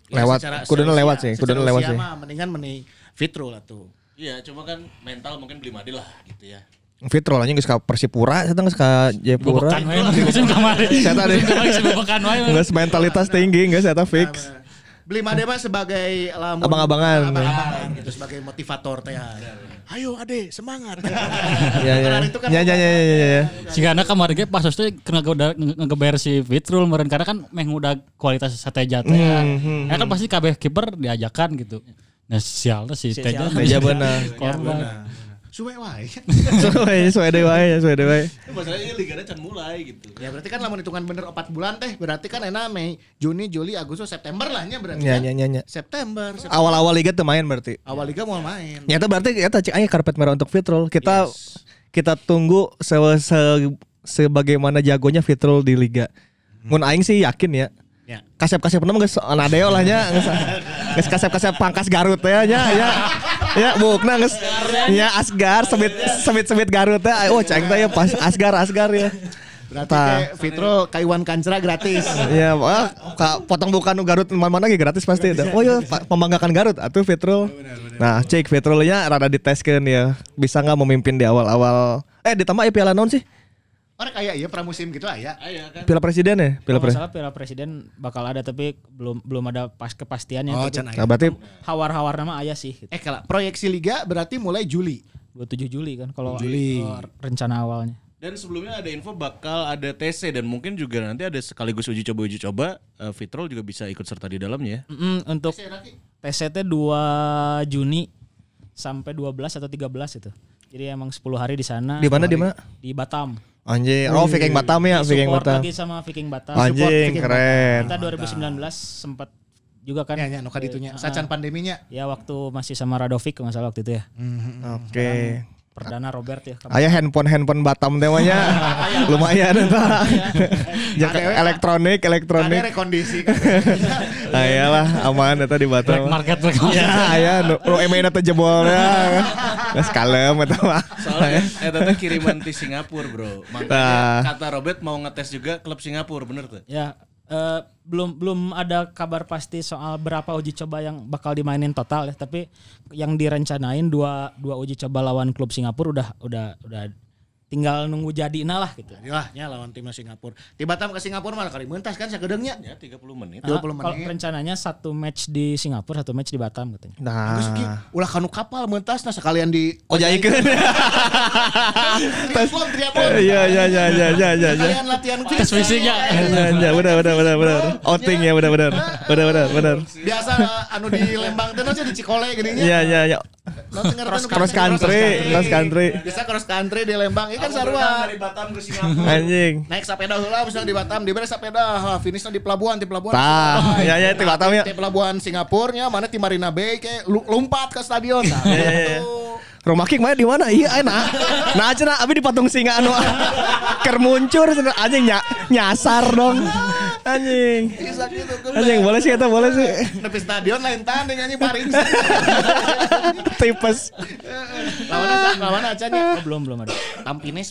Lewat, kuduna lewat sih, kuduna lewat sih. Mendingan meni Fitrul atuh. Iya, cuma kan mental mungkin beli made lah gitu ya. Fitrul aja geus ka Persipura, saya geus ka Jayapura. Bobokan wae mah musim kamari. Saya tadi Musim bobokan wae mah. geus mentalitas tinggi geus eta fix. Beli made mah sebagai lamun Abang-abangan. abang-abangan gitu sebagai motivator teh. Ayo Ade, semangat. Iya iya. Karena itu kan Ya. Sigana kemarin ge pas teh kena ngegeber si Fitrul meureun karena kan meh ngudag kualitas Teja teh. Ya kan pasti kabeh kiper diajakan gitu. Nah sialnya si Teja. Teja bener. Korban. suwe wae. Suwe deui wae. Itu masalahnya liganya can mulai gitu. Ya berarti kan lamun hitungan bener 4 bulan teh berarti kan enak Mei, Juni, Juli, Agustus, September lah nya berarti. Ya. September. Awal-awal liga teu main berarti. Awal liga mau main. Nyata berarti eta cik aya karpet merah untuk Fitrul. Kita tunggu sebagaimana jagonya Fitrul di liga. Mun aing sih yakin ya. Ya. Kasep-kasep nama geus nadeo lah nya. Geus kasep-kasep pangkas Garut teh nya ya. Ya bukna geus nya Asgar sebit Garut teh. Oh cang teh ya pas Asgar ya. Berarti teh Fitro ka Iwan Kancra gratis. Iya, potong bukan Garut mana lagi gratis pasti. Oh iya, membanggakan Garut atuh Fitrul. Nah, cek Fitrulnya rada diteskeun ya. Bisa enggak memimpin di awal-awal. Ditambah piala naon sih? Orang kayak iya pramusim gitu aya. Kan? Piala Presiden ya? Kalau masalah Piala Presiden bakal ada tapi belum ada kepastiannya. Oh, Tapi can Nah, berarti hawar-hawar nama aya sih. Gitu. kalau proyeksi liga berarti mulai Juli. 27 Juli kan kalau Juli. rencana awalnya. Dan sebelumnya ada info bakal ada TC dan mungkin juga nanti ada sekaligus uji coba Fitrul juga bisa ikut serta di dalamnya ya. Untuk TCT 2 Juni sampai 12 atau 13 itu. Jadi emang 10 hari di sana. di mana? Di Batam. Anjing, Viking Batam ya, Viking Support Batam. lagi sama Viking Batam. Anjing, keren. Kita 2019 sempat juga kan. Ya nuka ditunya. Sacan pandeminya. Ya waktu masih sama Radovic kalau nggak salah waktu itu ya. Oke. Perdana Robert ya. Aya handphone Batam temanya. Lumayan eta. Elektronik. Ada rekondisi kan. Ayolah aman eta di Batam. Market Ya, aya nu email teh jebolnya. Geus kalem eta mah. Soalnya eta teh kiriman di Singapura, Bro. Makanya kata Robert mau ngetes juga klub Singapura, bener tuh? Ya belum ada kabar pasti soal berapa uji coba yang bakal dimainin total ya, tapi yang direncanain dua uji coba lawan klub Singapura udah 3 tinggal nunggu jadina lah gitu. Ya, nya lawan timnas Singapura. Di Batam ke Singapura malah kali mentas kan sagedeungnya. Ya 30 menit. 20 Kalau menit. rencananya 1 match di Singapura, 1 match di Batam katanya. Geus ki Nah, ulah kanu kapal mentas sekalian di ojaikeun. triathlon. Iya. Sekalian latihan Tes fisiknya. Ya, benar. Outing ya, benar. Biasa anu di Lembang teh aja di Cikole geuning nya. Iya. Cross country. Bisa cross country di Lembang. Ieu kan sarua. Dari Batam ke Singapura. Anjing. Naik sepeda heula misalnya di Batam, di beres sepeda, finishnya di pelabuhan. Tah, ya di Batam ya. Di pelabuhan Singapura nya, mana di Marina Bay kayak lompat ke stadion. Nah, Iya. Rumah King mana di mana? Iya enak. Nah cenah abi di patung singa anu keur muncul anjing nyasar dong. Anjing. Bisa gitu kan. Anjing boleh sih eta boleh sih. Nepi stadion lain tanding anjing paring. Tipes. Lawan acanya. Oh, belum ada. Tampines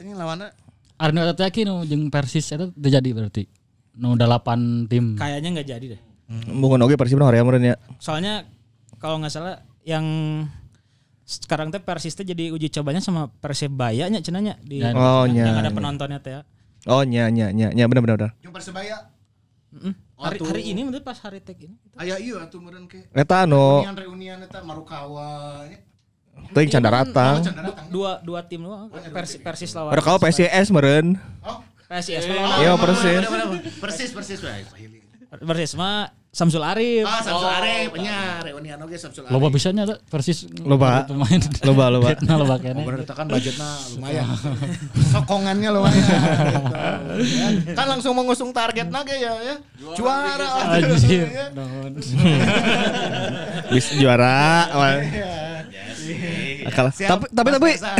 ini lawanna. Arno eta teh nu jeung Persis eta terjadi berarti. Nu 8 tim. Kayaknya nggak jadi deh. Bungun oge Persib hoream meureun ya. Soalnya kalau nggak salah yang sekarang teh Persis teh jadi uji cobanya sama Persebaya nya cenanya di Oh, yang nya. ada penontonnya teh ya. Oh nya benar. Yang Persebaya. Hari ini menurut pas hari tag ini. Aya ieu atuh meureun ke. Eta anu Reunian eta Marukawa. teuing Candaratang. Dua tim doang. Persis lawan. Baru kau PSIS meureun. Oh, PSIS lawan. Iya Persis. Persis wae. Persis mah Samsul Arif. Samsul Arif nya reunian oge Samsul Arif. Loba bisanya tuh Persis Loba. pemain. Loba. Fitnah loba kene. Berarti kan budgetnya lumayan. Sokongannya lumayan. Gitu. Ya. Kan langsung mengusung targetnya ge ya. Juara. Anjir. Ya. Bis juara. Akal. Siap, Tapi Mas Reza.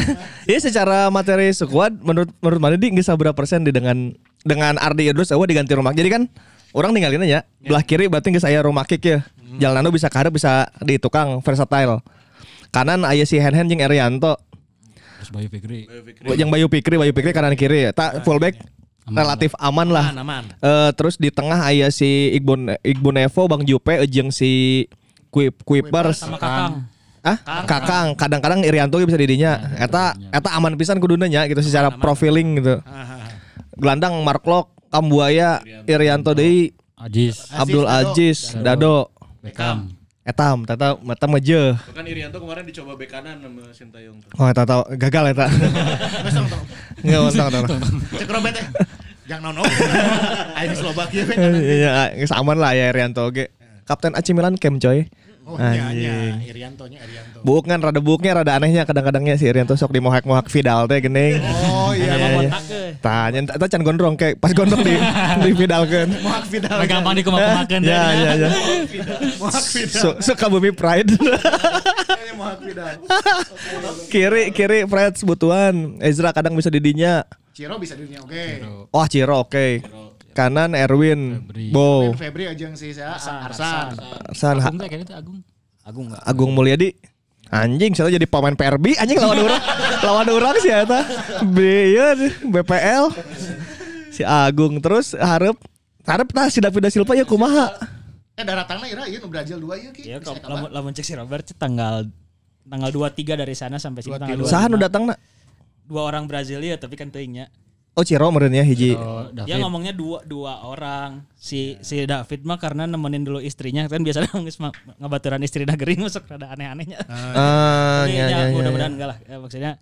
ya secara materi squad menurut mana di geus berapa persen di dengan Ardi Idrus eueuh diganti Rumah. Jadi kan orang ninggalin aja belah kiri berarti geus aya Rumah kick ya. Jalanano bisa kaharep bisa di tukang versatile. Kanan aya si Hen jeung Erianto. Terus Bayu Fikri. Yang Bayu Fikri kanan kiri. Tak fullback relatif aman lah. Aman. Terus di tengah aya si Iqbun Evo, Bang Jupe jeung si Kuipers. Sama Kakang. Kakang kadang-kadang Irianto bisa didinya. Eta aman pisan kuduna nya gitu secara profiling gitu. Gelandang Mark Lok, Kambuaya, Irianto deui, Ajis. Abdul Aziz, Dado, Beckham. Etam meje. Kan Irianto kemarin dicoba bek kanan sama Sintayong. Oh eta gagal eta. Enggak ontong. Cek Robert teh. Jangan nono. Ayo Slovakia. Iya, geus aman lah ya Irianto oge. Kapten AC Milan Kem coy. Oh iya, Irianto. Buuk kan buuknya rada anehnya kadang-kadangnya si Irianto sok dimohak-mohak Vidal teh geuning. Oh iya. Tanya eta can gondrong kayak pas gondrong di Vidalkeun. Mohak Vidal. Gampang dikumak-kumakeun teh. Ya. Mohak Vidal. Suka bumi Pride. Mohak Vidal. Kiri Fred sebutuan. Ezra kadang bisa didinya. Ciro bisa dirinya oke. Wah Ciro oke. Kanan Erwin, Bo, Febri aja si Arsan. Agung teh kayaknya Agung. Agung Mulyadi. Anjing saya jadi pemain PRB anjing lawan orang sih eta. BPL. Si Agung terus harap tah si David Silva ya kumaha. Daratangna ira ieu nu Brazil 2 ieu ki. Ya kalau lamun cek si Robert tanggal 23 dari sana sampai sini tanggal 25. Saha nu datangna? 2 orang Brasilia tapi kan teuingnya. Oh Ciro meureun ya hiji. Dia ngomongnya dua orang. Si David mah karena nemenin dulu istrinya kan biasanya geus ngabaturan istrina gering masuk rada aneh-anehnya. Ya. Mudah-mudahan enggak lah. Maksudnya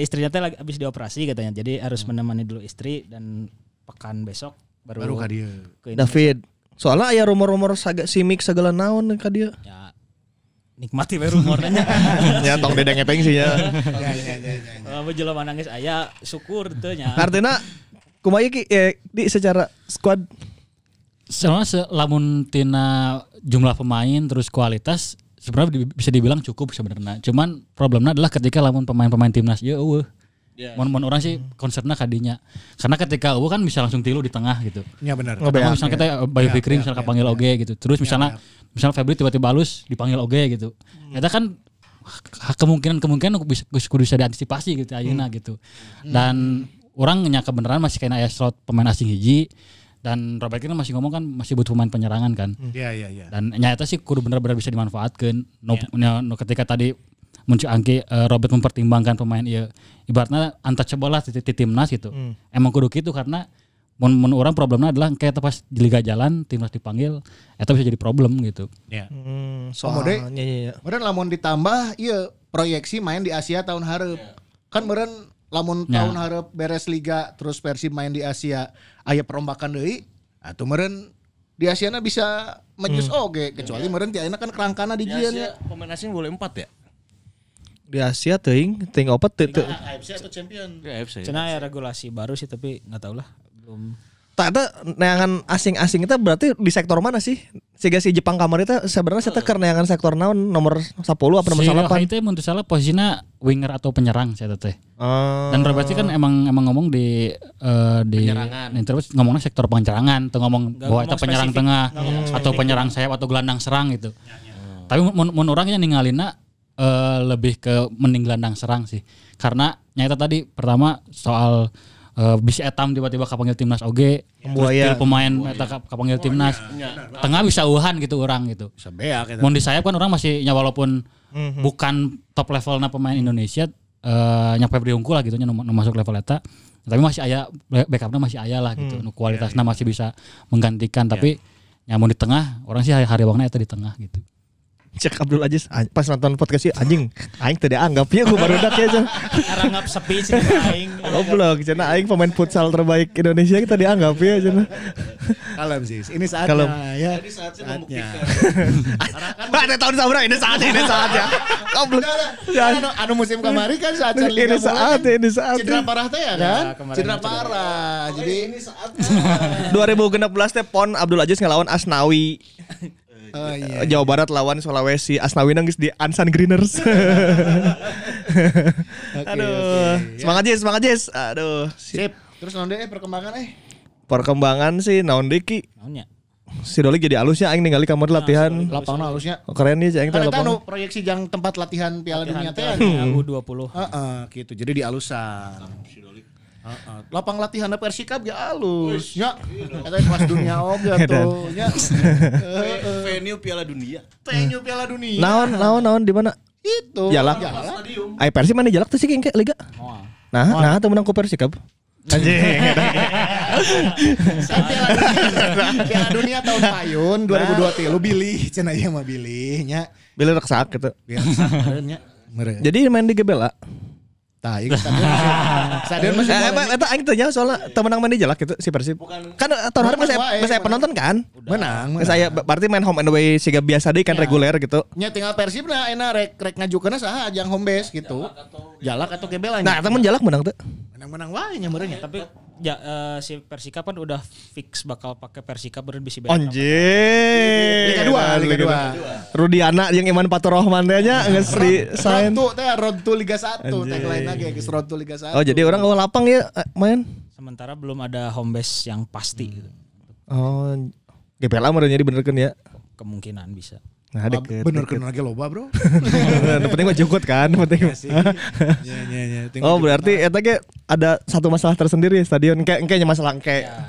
istrinya teh lagi habis dioperasi katanya. Jadi harus menemani dulu istri dan pekan besok baru ka dieu. David. Soalnya aya rumor-rumor simik segala naon ka dieu. Ya nikmati we rumornya. Ya tong dedeng epeng sih ya. Kalau jelema nangis aya syukur teu nya. Artinya kumaha ki di secara squad Soalnya lamun tina jumlah pemain terus kualitas sebenarnya bisa dibilang cukup sebenarnya. Cuman problemnya adalah ketika lamun pemain-pemain timnas ya eueuh. Mun orang sih concernnya kadinya. Karena ketika kan bisa langsung tilu di tengah gitu. Ya benar. Misalnya kita Bayu Fikri misalnya panggil oge gitu. Terus misalnya Febri tiba-tiba halus dipanggil oge gitu. Eta kan kemungkinan kudu bisa diantisipasi gitu ayeuna gitu. Dan orang nya kebenaran masih kena aya slot pemain asing hiji dan Robert kan masih ngomong kan masih butuh pemain penyerangan kan. Iya. Dan nyata sih kudu bener-bener bisa dimanfaatkeun. No ketika tadi muncul angki Robert mempertimbangkan pemain ieu ibaratnya untouchable lah di timnas gitu. Emang kudu kitu karena mun orang problemnya adalah kayak pas di liga jalan timnas dipanggil eta bisa jadi problem gitu. Ya. Soalnya meureun lamun ditambah ieu proyeksi main di Asia tahun hareup. Kan meureun lamun tahun hareup beres liga terus Persib main di Asia aya perombakan deui atuh meureun di Asiana bisa majus oge kecuali meureun ti ayeuna kan kerangkana di Di jieu Asia pemain asing boleh 4 ya? Di Asia teuing opat teu. AFC atau champion. Di AFC. Cenah ya regulasi baru sih tapi nggak tahu lah belum. Tak ada neangan asing-asing itu berarti di sektor mana sih? Sehingga si Jepang kamar itu sebenarnya saya keur neangan sektor naon nomor 10 apa nomor 8? Itu mun salah posisinya winger atau penyerang saya teh. Dan Robert kan emang ngomong di Penyerangan. terus ngomongnya sektor penyerangan, tuh ngomong bahwa itu penyerang spesifik. tengah atau penyerang sayap atau gelandang serang gitu. Tapi mun orangnya ninggalina lebih ke mending gelandang serang sih. Karena nyata tadi pertama soal bisa etam tiba-tiba kapanggil timnas oge, Buaya. pemain eta kapanggil timnas. Tengah bisa uhan gitu orang gitu. Bisa beak eta. Mun di sayap kan orang masih walaupun bukan top levelna pemain Indonesia nyampe diunggul lah gitu nya nu masuk level eta. Tapi masih aya backupnya masih aya lah gitu. Nu kualitasnya masih bisa menggantikan tapi mun di tengah orang sih hariwangna eta di tengah gitu. Cek Abdul Aziz pas nonton podcast sih anjing aing teu dianggap ya gua barudak ya cenah. Ngarangap sepi sih aing. Goblok cenah aing pemain futsal terbaik Indonesia kita dianggap ya cenah. Kalem sih. Ini saatnya Kalem. ya. Jadi saatnya membuktikan. Ada tahun sabra ini saatnya. Goblok. Anu musim kemarin kan saat Ini saatnya. cedera parah teh ya kan? kemarin Cedera cedera. parah. Jadi ini saatnya. 2016 teh PON Abdul Aziz ngelawan Asnawi. Oh iya. Jawa Barat lawan Sulawesi. Asnawi nangis di Ansan Greeners. Aduh. Semangat Jis. Aduh. Sip. Terus nanti perkembangan Perkembangan sih naon deui Ki. Naonnya? Si Doli jadi alusnya aing ningali kamar latihan. lapangna halusnya. Oh, keren nih aing teh Kan eta lapang. anu proyeksi jang tempat latihan Piala Dunia teh. U20. Heeh, gitu. Jadi di alusan. Lapang latihan Persikab ya alus. Nya. Eta kelas dunia oge tuh. Nya. Venue Piala Dunia. Venue Piala Dunia. Naon di mana? Itu. Jalak. Stadium. Ai Persib mana jalak tuh sih kayak liga. Nah teu menang ku Persikab. Anjing. Piala Dunia tahun payun 2023 lu bilih cenah ieu mah bilih nya. Bila reksak gitu. Biar sadarnya. Jadi main di Gebela. Tah ieu stadion masih Eta aing tanya soalnya temenang main di jalak gitu si Persib. Kan tahun hari masih penonton kan? menang. Saya berarti main home and away siga biasa deh kan reguler gitu. Nya tinggal Persib nah enak rek ngajukeunna saha ajang home base gitu. Jalak atau Gebela Nah, temen jalak menang tuh. menang wae nya meureun nya. Tapi si Persikap kan udah fix bakal pakai Persikap beureun bisi Anjir. Liga 2. Rudiana yang Iman Faturrahman teh nya geus di sign. Road to Liga 1 tagline lagi geus Road to Liga 1. Oh, jadi orang lapang ya main. Sementara belum ada home base yang pasti gitu. Oh, GPLA meureun jadi bener kan ya. Kemungkinan bisa. Nah, deket. bener kan lagi loba, Bro. Penting mah jenggot kan, penting. Oh, berarti eta ge ada satu masalah tersendiri ya stadion. Kayaknya masalah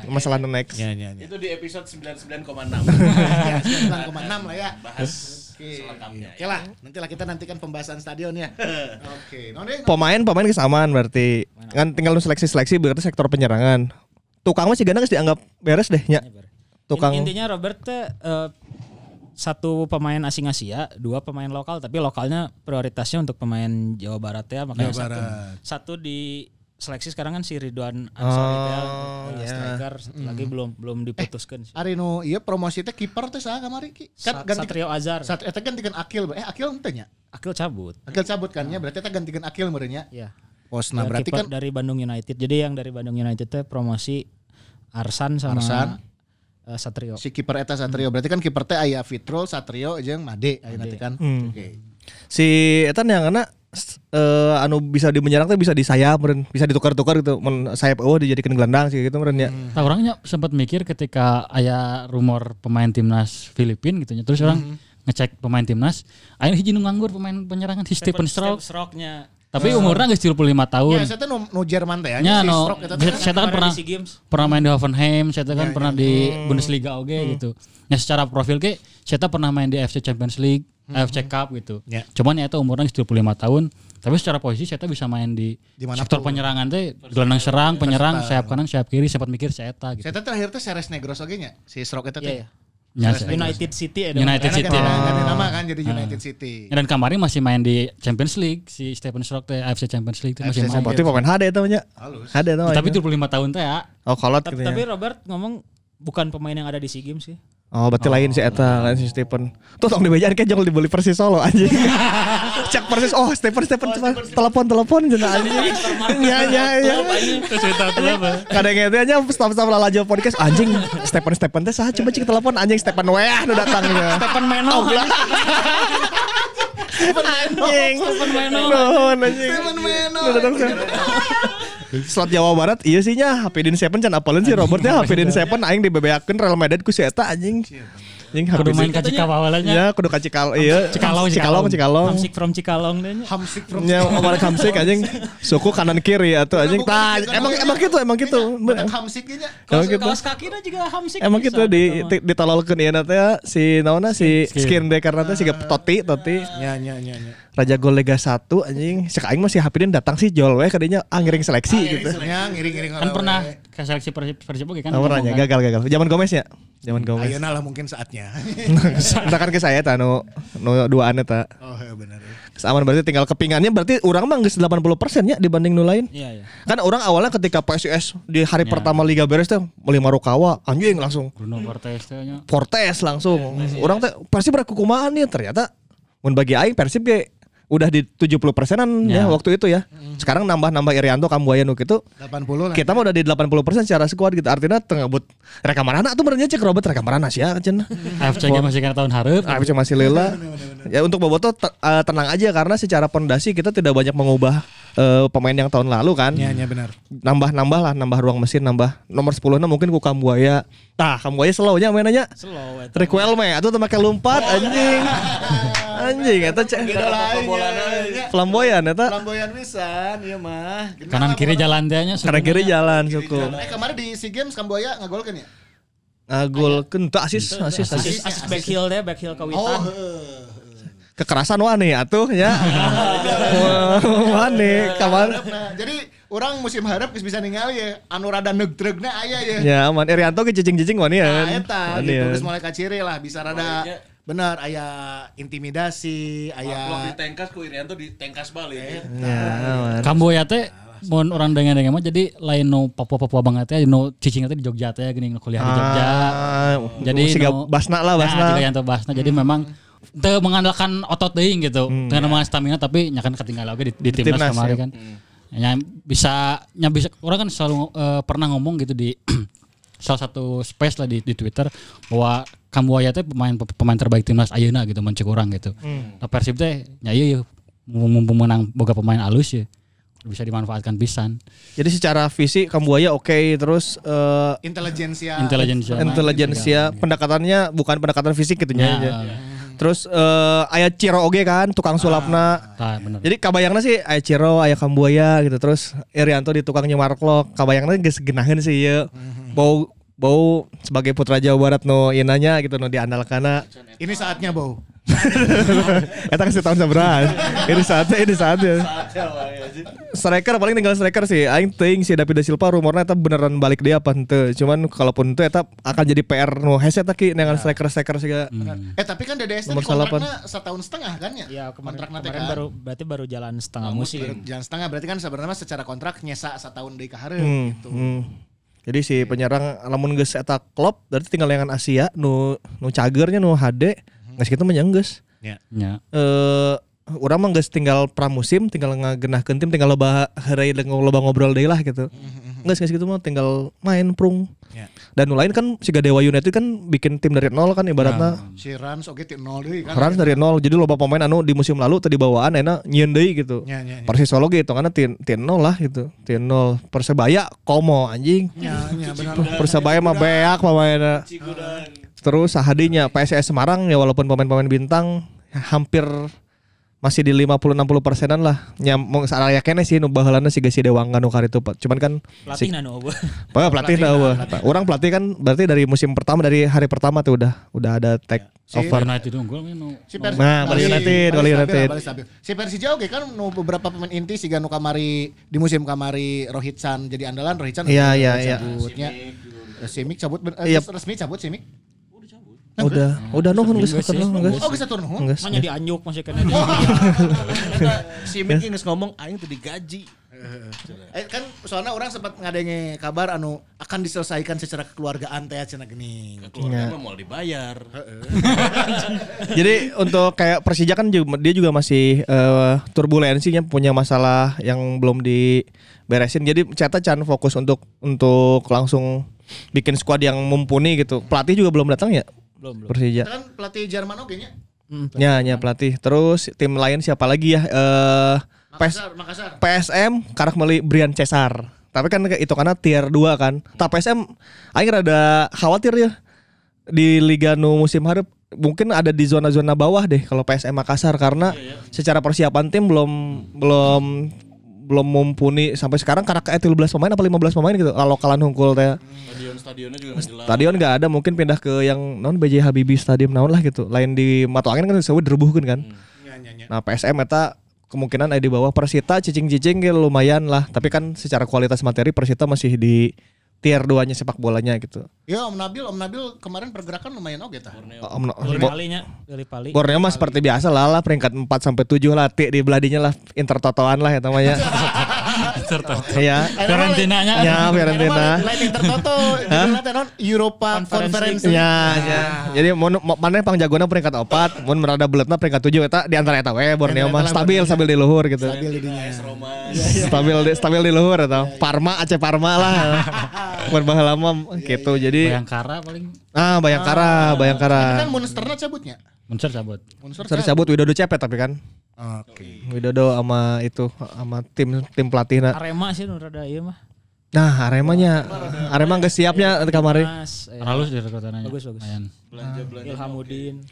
masalah next. Itu di episode 99,6. 9,6 lah ya. Bahas selengkapnya. Oke lah, nantilah kita nantikan pembahasan stadion ya. Oke, Pemain kesamaan berarti. Kan tinggal lu seleksi berarti sektor penyerangan. Tukang mah sigana geus dianggap beres deh nya. Tukang Intinya Robert teh satu pemain asing Asia, dua pemain lokal, tapi lokalnya prioritasnya untuk pemain Jawa Barat ya, makanya satu di seleksi sekarang kan si Ridwan Ansori striker, satu lagi belum diputuskan. Ari nu ieu promosi teh kiper teh saha kamari ki? Kan Satrio Azhar. Eta gantikeun Akil. Akil henteu nya. Akil cabut. Akil cabut kan nya, berarti eta gantikeun Akil meureun nya. Iya. Posna berarti Kiper kan dari Bandung United. Jadi yang dari Bandung United teh promosi Arsan sama Satrio. si kiper eta Satrio. Berarti kan kiper teh aya Fitrul, Satrio jeung Made aya nanti kan. Oke. si eta yang karena anu bisa di menyerang teh bisa di sayap meureun, bisa ditukar-tukar gitu. Mun sayap eueuh dijadikeun gelandang sih gitu meureun ya. Nah, orangnya sempat mikir ketika aya rumor pemain timnas Filipina gitu nya. Terus orang ngecek pemain timnas, aya hiji nu nganggur pemain penyerangan si Stephen Stroke-nya. Tapi umurnya geus 35 tahun. Ya, saya nu Jerman teh ya. Nya si no, Stroke eta teh. saya kan pernah main di Hoffenheim, saya kan pernah di Bundesliga oge gitu. Nah secara profil ke, saya pernah main di FC Champions League, AFC Cup gitu. Ya. Cuman ya itu umurnya 75 tahun, tapi secara posisi saya bisa main di sektor penyerangan teh, gelandang serang, penyerang, sayap kanan, sayap kiri, sempat mikir saya gitu. Saya terakhir teh Ceres Negros oge nya, si Stroke eta teh. Ya, United City ada. United City. Ganti nama kan jadi United City. Dan kemarin masih main di Champions League si Stephen Stroke teh AFC Champions League itu masih main. Berarti pemain HD itu nya. HD itu. Tapi 75 tahun teh ya. Oh, kolot gitu ya. Tapi Robert ngomong bukan pemain yang ada di SEA Games sih. Oh, berarti lain si eta, lain si Stephen. Tuh tong dibejaan kayak jangan dibeli Persis Solo anjing. Cek Persis, oh Stephen telepon cenah anjing. Ya. Terus cerita apa? Kadang gitu aja staff-staff Lalajo podcast anjing Stephen teh saha coba cek telepon anjing Stephen we nu datang ya. Stephen Meno. Anjing. Stephen Meno. Slot Jawa Barat iya sih nya Hapidin Seven can apalin sih Robertnya Hapidin Seven aing dibebeakeun Real Madrid ku si eta anjing. Anjing kudu main ka Cikawawalanya. Ya kudu ka Cikalong iya. Cikalong. Hamsik from Cikalong deh nya. Hamsik from nya omar Hamsik anjing suku kanan kiri atuh anjing. Tah emang gitu. Hamsik nya. Kaos kakina juga Hamsik. Emang gitu ditololkeun ieu na teh si naonna si skin deh karena teh siga Toti. Ya. Raja Gol Liga 1 anjing. Cek aing mah si Hapidin datang sih jol we kadinya ngiring seleksi gitu. Ngiring Kan pernah ke seleksi Persib oge kan. Pernahnya gagal. Zaman Gomez ya. Zaman Gomez. Ayeuna lah mungkin saatnya. Kan ke saya ta nu duaan eta. Oh ya benar. Aman berarti tinggal kepingannya berarti urang mah geus 80% ya dibanding nu lain. Iya. Kan orang awalnya ketika PSIS di hari pertama Liga beres teh meuli Marukawa anjing langsung Bruno Fortes teh nya. Fortes langsung. Orang teh Persib kumaha nih ternyata mun bagi aing Persib ge udah di 70%-an ya waktu itu ya. Sekarang nambah Irianto Kambuaya nu kitu 80 lah. kita mah udah di 80% secara skuad gitu. Artinya tengebut reka marana tuh benernya cek Robert reka marana sih ya cenah. AFC masih kan tahun hareup. AFC masih lila. Ya untuk Boboto tenang aja karena secara pondasi kita tidak banyak mengubah pemain yang tahun lalu kan. Iya benar. Nambah ruang mesin, nambah nomor 10 na mungkin ku Kambuaya. Tah Kambuaya slow-nya mainannya. Slow eta. Requelme atuh teu make lompat anjing. Anjing eta cek flamboyan eta. Flamboyan pisan ieu mah. Kanan kiri jalan teh nya. Kanan kiri jalan cukup. Kemarin di SEA Games Kamboya ngagolkeun ya? Ngagolkeun teu asis. Back heel kawitan. Kekerasan wani atuh ya. Wani kawan. Jadi orang musim harap bisa ningali ya anu rada neug-treugna aya ya. Ya aman Irianto ge cicing-cicing wani ya. Eta gitu geus mulai kaciri lah bisa rada benar aya intimidasi, aya di tengkas ku Irianto di tengkas balik. Ya. Kamboya teh mun orang dengan mah jadi lain no Papua banget ya no cicing teh di Jogja teh geuning kuliah di Jogja. Jadi no Basna lah Basna. Nah, Irianto Basna jadi memang teu mengandalkan otot teuing gitu. Dengan mengandalkan stamina tapi nyakan ketinggalan oge di timnas kemarin kan. Ya bisa orang kan selalu pernah ngomong gitu di salah satu space lah di Twitter bahwa Kambuaya teh pemain terbaik timnas ayeuna gitu mencek urang gitu. Nah Persib teh nya ieu mumpung menang boga pemain alus ya bisa dimanfaatkan pisan. Jadi secara fisik Kambuaya oke, terus intelijensia pendekatannya bukan pendekatan fisik gitu nya. Terus aya Ciro oge kan tukang sulapna. Jadi kabayangna sih aya Ciro, aya Kambuaya gitu. Terus Irianto di tukang nyemarklok. Kabayangna geus geunaheun sih ieu. Bau sebagai putra Jawa Barat no ieu nanya gitu no diandalkanna. Ini saatnya Bau. Eta kasih tahun sabaraha. Ini saatnya. Striker paling tinggal striker sih. Aing teuing si David da Silva rumorna eta beneran balik dia apa henteu. Cuman kalaupun henteu eta akan jadi PR nu hese eta ki dengan striker siga. Tapi kan DDS itu kontrakna 1,5 tahun kan ya? Iya, kemarin baru jalan setengah musim. Jalan setengah berarti kan sebenarnya secara kontrak nyesa 1 tahun deui ka hareup gitu. Jadi si penyerang lamun geus eta klop berarti tinggal yang Asia nu cagernya nu HD geus kitu mah geus. Ya. Urang mah geus tinggal pramusim, tinggal ngagenahkeun tim, tinggal loba heureuy loba ngobrol deui lah gitu. Geus gitu mah tinggal main prung. Ya. Dan nu lain kan siga Dewa United kan bikin tim dari nol kan ibaratna. Si Rans oge ti nol deui kan. Rans dari nol. Jadi loba pemain anu di musim lalu tadi bawaan enak nyieun deui gitu. Persis Solo ge hitunganna ti nol lah gitu. Ti nol. Persebaya komo anjing. Ya benar. Persebaya mah beak pemainna. Terus sahadinya PSS Semarang ya walaupun pemain-pemain bintang hampir masih di 50-60%an lah. Nya mau saraya kene sih nu baheulana si Dewangga nu karitu. Cuman kan Pelatih nu eueuh. pelatih eueuh. Orang pelatih kan berarti dari musim pertama, dari hari pertama tuh udah ada take over. United unggul nu. Nah, Bali United. Si Persija oke kan nu beberapa pemain inti siga nu kamari di musim kamari Rohitsan jadi andalan Rohitsan. Iya. Cabutnya. Simic cabut resmi cabut Simic. Udah nuhun geus atur nuhun geus. Oh geus atur nuhun. Manya dianjuk masih kena. Si Miki geus ngomong aing teu digaji. Kan soalnya orang sempat ngadenge kabar anu akan diselesaikan secara kekeluargaan teh cenah geuning. Keluarga mah mau dibayar. Jadi untuk kayak Persija kan dia juga masih turbulensinya, punya masalah yang belum diberesin. Jadi Ceta Chan fokus untuk langsung bikin squad yang mumpuni gitu. Pelatih juga belum datang ya? Belum. Kita Persija. kan pelatih Jerman oke nya. Ya pelatih. Terus tim lain siapa lagi ya? Makassar. PSM karak meuli Brian Cesar. Tapi kan itu karena tier 2 kan. Tapi PSM aing rada khawatir ya. Di Liga nu musim hareup mungkin ada di zona-zona bawah deh kalau PSM Makassar karena secara persiapan tim belum mumpuni sampai sekarang karena 13 pemain apa 15 pemain gitu. Lokalan hungkul teh. Stadionnya juga enggak jelas. Stadion enggak ada, mungkin pindah ke yang BJ Habibie Stadium naon lah gitu. Lain di Matu Angin kan sesuai dirubuhkeun kan. Nah, PSM eta kemungkinan ada di bawah. Persita cicing-cicing lumayan lah, tapi kan secara kualitas materi Persita masih di tier 2-nya sepak bolanya gitu. Ya Om Nabil kemarin pergerakan lumayan oke tah. Borneo mah seperti biasa lah peringkat 4 sampai 7 lah di beladinya lah Intertotoan lah ya namanya. Iya. Fiorentinanya. Ya, Fiorentina. Lain Intertoto, judulna teh non Europa Conference. Ya. Jadi mana pang jagona peringkat 4, mun merada beletna peringkat 7 eta di antara eta we Borneo mah stabil di luhur gitu. Stabil di luhur atau Aceh Parma lah. Berbahagia lama gitu. Jadi Bayangkara paling. Bayangkara. Kan Monsterna cabutnya. Monster cabut. Monster cabut Widodo cepet tapi kan. Oke. Widodo sama tim pelatihna. Arema sih nu rada ieu mah. Nah, Arema geus siapnya kamari. Halus di rekotananya. Bagus. Belanja. Ilhamuddin.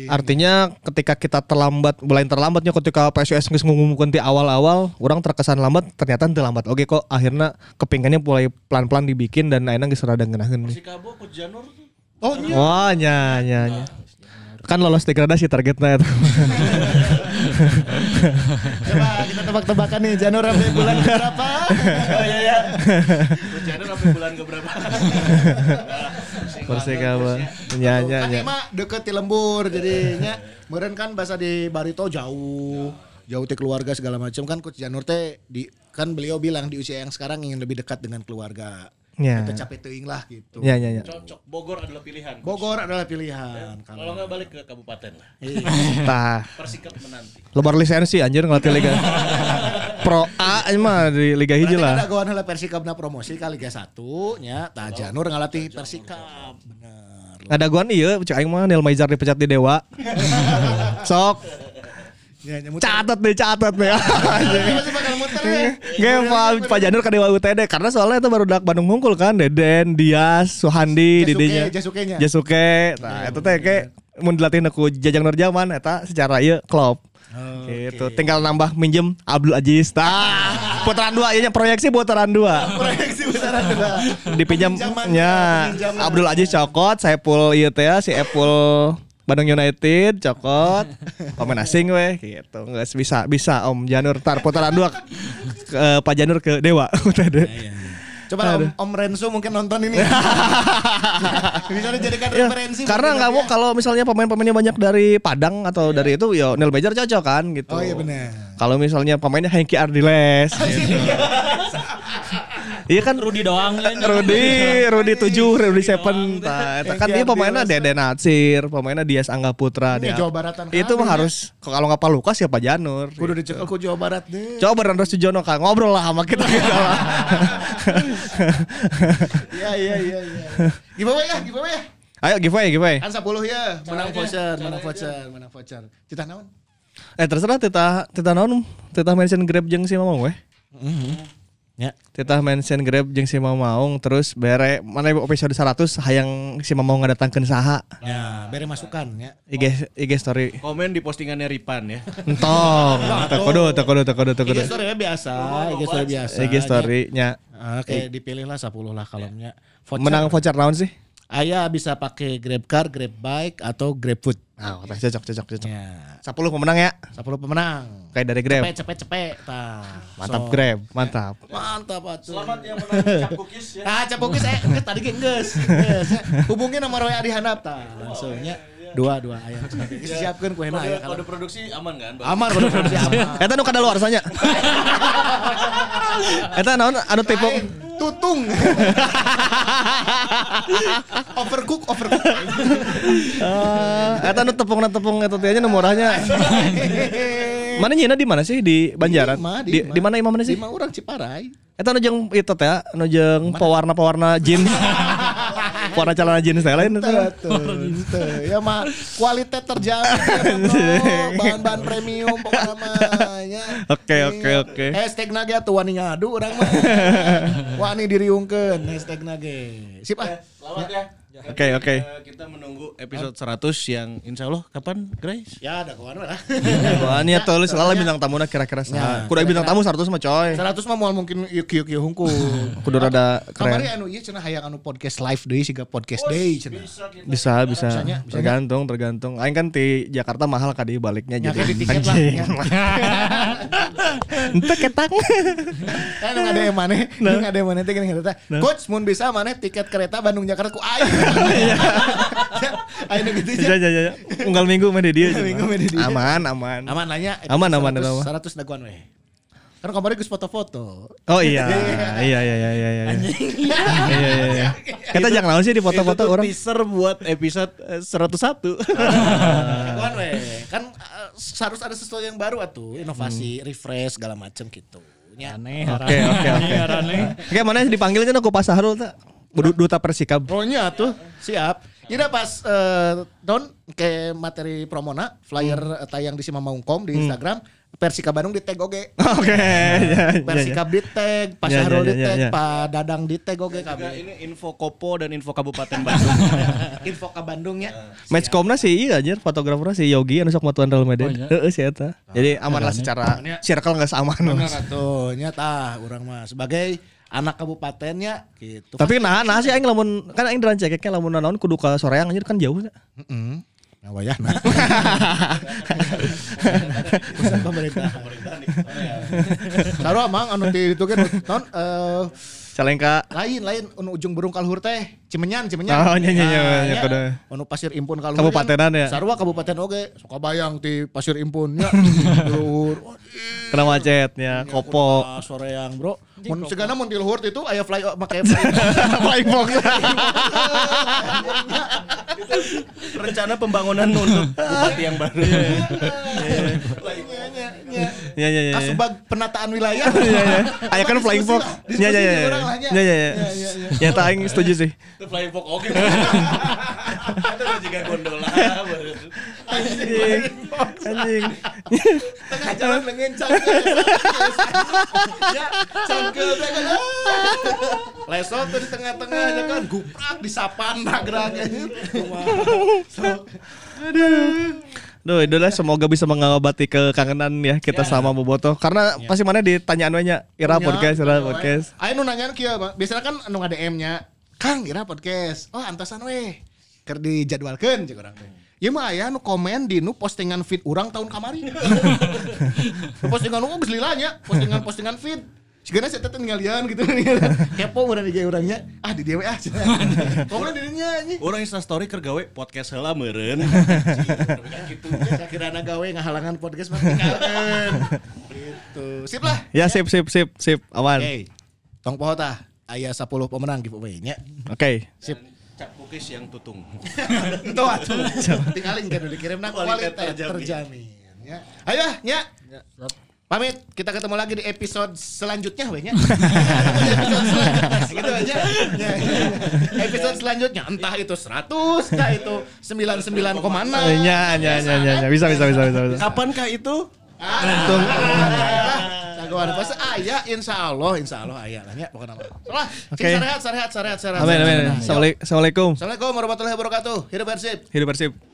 Artinya ketika kita terlambatnya ketika PSIS geus ngumumkeun ti awal-awal, orang terkesan lambat, ternyata teu lambat. Oke kok akhirnya kepingannya mulai pelan-pelan dibikin dan akhirnya geus rada ngeunaheun. Persikabo Coach Janur tuh. Oh iya. Oh nya. Kan lolos degradasi targetnya itu. Coba kita tebak-tebakan nih Janur sampai bulan berapa? Oh iya. Coach Janur sampai bulan keberapa? Persikabo. Nya. Kan mah deket di lembur jadinya. Meureun kan bahasa di Barito jauh teh keluarga segala macam kan Coach Janur teh kan beliau bilang di usia yang sekarang ingin lebih dekat dengan keluarga. Ya. Kita capek teuing lah gitu. Ya. Cocok. Bogor adalah pilihan. Kalau nggak balik ke kabupaten lah. Tah. Persikap menanti. Lebar lisensi anjir ngelatih liga. Pro A mah di liga hiji lah. Berarti ada goan heula Persikabna promosi ka Liga 1 nya. Tah Janur ngalatih Persikab. Bener. Ada goan ieu cek aing mah Neil Maizar dipecat di Dewa. Sok. Ya, Catat deh. Masih bakal muter ya. Nge Pak Janur ke Dewa UTD karena soalnya itu baru dak Bandung Hungkul kan, Deden, Dias, Suhandi, didinya. Jasuke. Nah, itu teh kayak mun dilatih ku Jajang Nurjaman eta secara ieu klub. Gitu. Tinggal nambah minjem Abdul Aziz. Putaran 2 ieu proyeksi putaran 2. Dipinjamnya Abdul Aziz cokot, Saiful ieu teh si Epul Bandung United cokot pemain asing weh gitu. Enggak bisa Om Janur tar putaran 2 Pak Janur ke Dewa UTD. Coba Om Renzo mungkin nonton ini. Bisa dijadikan referensi. Karena enggak mau kalau misalnya pemain-pemainnya banyak dari Padang atau dari itu ya Neil Maizar cocok kan gitu. Oh iya benar. Kalau misalnya pemainnya Hengki Ardiles. Iya kan Rudi doang kan. Rudi 7, Rudi 7. Kan dia pemainnya Deden Natsir, pemainnya Dias Angga Putra dia. Jawa Baratan. Itu mah harus kalau enggak Palukas ya Pak Janur. Kudu dicekel ku Jawa Barat deh. Coba Randro Sujono Kang ngobrol lah sama kita. Iya. Giveaway ya. Ayo giveaway. Kan 10 ya, menang voucher. Titah naon? Terserah titah naon, titah mention Grab jeung si Mamong weh. Ya. Titah mention Grab jeung si Mamaung terus bere mana episode 100 hayang si Mamaung ngadatangkeun saha. Ya, bere masukan ya. IG story. Komen di postingannya Ripan ya. Entong. Teu kudu. IG story biasa, IG story-nya. Oke, dipilih lah 10 lah kolomnya. Menang voucher naon sih? Aya bisa pakai GrabCar, GrabBike atau GrabFood. Nah, cocok. Ya. 10 pemenang ya. 10 pemenang. Kayak dari Grab. Cepet. Mantap Grab, mantap. Mantap atuh. Selamat yang menang cap cookies ya. Cap cookies tadi geus. Hubungi nomor WA di handap tah. Langsungnya. Dua aya. Siapkeun kuehna aya. Kode produksi aman kan? Aman kode produksi aman. Eta nu kadaluar sanya. Eta naon anu tipe tutung. Overcook. Eta nu tepung eta teh nya nu murahnya. Mana nyina di mana sih di Banjaran? Di mana imamna sih? Di urang Ciparai. Eta nu jeung itu teh nu jeung pewarna jeans. Warna celana jeans teh lain itu. Ya mah kualitas terjamin. Bahan-bahan premium pokoknya mah. Oke. Hashtag nage atuh wani ngadu urang mah. Wani diriungkeun hashtag nage. Sip ah. Selamat ya. Oke. Kita menunggu episode 100 yang insya Allah kapan, guys? Ya ada kawan lah. Wah, ini tulis lah bintang tamuna kira-kira saha. Kudu bintang tamu 100 mah coy. 100 mah moal mungkin yuk hungkul. Kudu rada keren. Kamari anu ieu cenah hayang anu podcast live deui siga podcast day cenah. Bisa. Tergantung. Aing kan di Jakarta mahal kadi baliknya Nyake jadi. di tiket lah. Ente ketang. Kan ada yang mana teh gini eta. Coach mun bisa mana tiket kereta Bandung Jakarta ku aing. Ayo gitu aja. Ya. Unggal minggu mah di dia. Aman. Aman lah nya. Aman. 100 daguan we. Karena kemarin gus foto-foto. Oh iya. Iya. Kita jangan naon sih di foto-foto orang. Teaser buat episode 101. Daguan we. Kan harus ada sesuatu yang baru atuh, inovasi, refresh segala macam gitu. Aneh. Oke, mana dipanggilnya aku Pak Sahrul tak? Duta Persikab. Ronya tuh siap. Ida pas don ke materi promona flyer tayang di Simamaungkom di Instagram Persika Bandung di tag oge. Oke. Persikab di tag, Pak Syahrul di tag, Pak Dadang di tag oge Juga kami. ini info Kopo dan info Kabupaten Bandung. Info ke Bandungnya. Matchcomna sih iya anjir, fotografernya si Yogi anu sok matuan Real Madrid. Heeh sih eta. Jadi aman lah secara circle geus aman. Bener atuh nya tah urang mah sebagai anak kabupatennya gitu. Tapi nah sih aing lamun kan aing deran cekeknya lamun naon kudu ka soreang anjir kan jauh. Heeh. Nah wayahna. Pusat pemerintah. Sarua mang anu di itu kan naon Calengka. lain anu ujung Berung Kaluhur teh Cimenyan. Oh nya kudu. Anu Pasir Impun Kaluhur. Kabupatenan ya. Sarua kabupaten oge suka bayang ti Pasir Impun nya. Luhur. Kena macetnya, kopo. Soreang, Bro. Mun segana mun di luhur itu aya make fly. Flying fox. Rencana pembangunan untuk bupati yang baru. Ya. Kasubag penataan wilayah. Aya kan flying fox. Ya. Ya ta aing setuju sih. Itu flying fox oke. Ada juga gondola. Anjing. Tengah jalan mengencang. Ya, cangkel teh kan. Lesot di tengah-tengah aja kan guprak disapan geraknya. Duh, itulah semoga bisa mengobati kekangenan ya kita selama bobotoh. Karena pasti mana ditanyaan we nya Ira podcast. Ayo nu nanyaan kieu, biasanya kan anu nge-DM-nya, "Kang, Ira podcast." Oh, antosan we. Keur dijadwalkeun cek urang teh. Ieu mah aya nu komen di nu postingan feed urang tahun kamari. Postingan nu geus lilanya, postingan feed. Sigana saya teh ningalian gitu. Kepo urang di urangnya. Ah di dia we ah. Pokona dirinya anjing. Orang Insta story keur gawe podcast heula meureun. Gitu. Sakirana gawe ngahalangan podcast mah tinggalkeun. Gitu. Sip lah. Ya sip aman. Oke. Tong poho tah aya 10 pemenang giveaway nya. Oke. Sip. Cap cookies yang tutung. Itu atuh. Tinggalin kan dikirimna kualitas terjamin. Ya. Ayo nya. Pamit, kita ketemu lagi di episode selanjutnya we nya. Episode selanjutnya gitu aja. Episode selanjutnya entah itu 100 kah itu 99,6. Ya. Bisa. Kapankah itu? Tunggu. Jagoan pasti aya insyaallah aya lah nya pokona mah. Salah. Oke. Sarehat. Amin. Assalamualaikum. Assalamualaikum warahmatullahi wabarakatuh. Hidup Persib. Hidup Persib.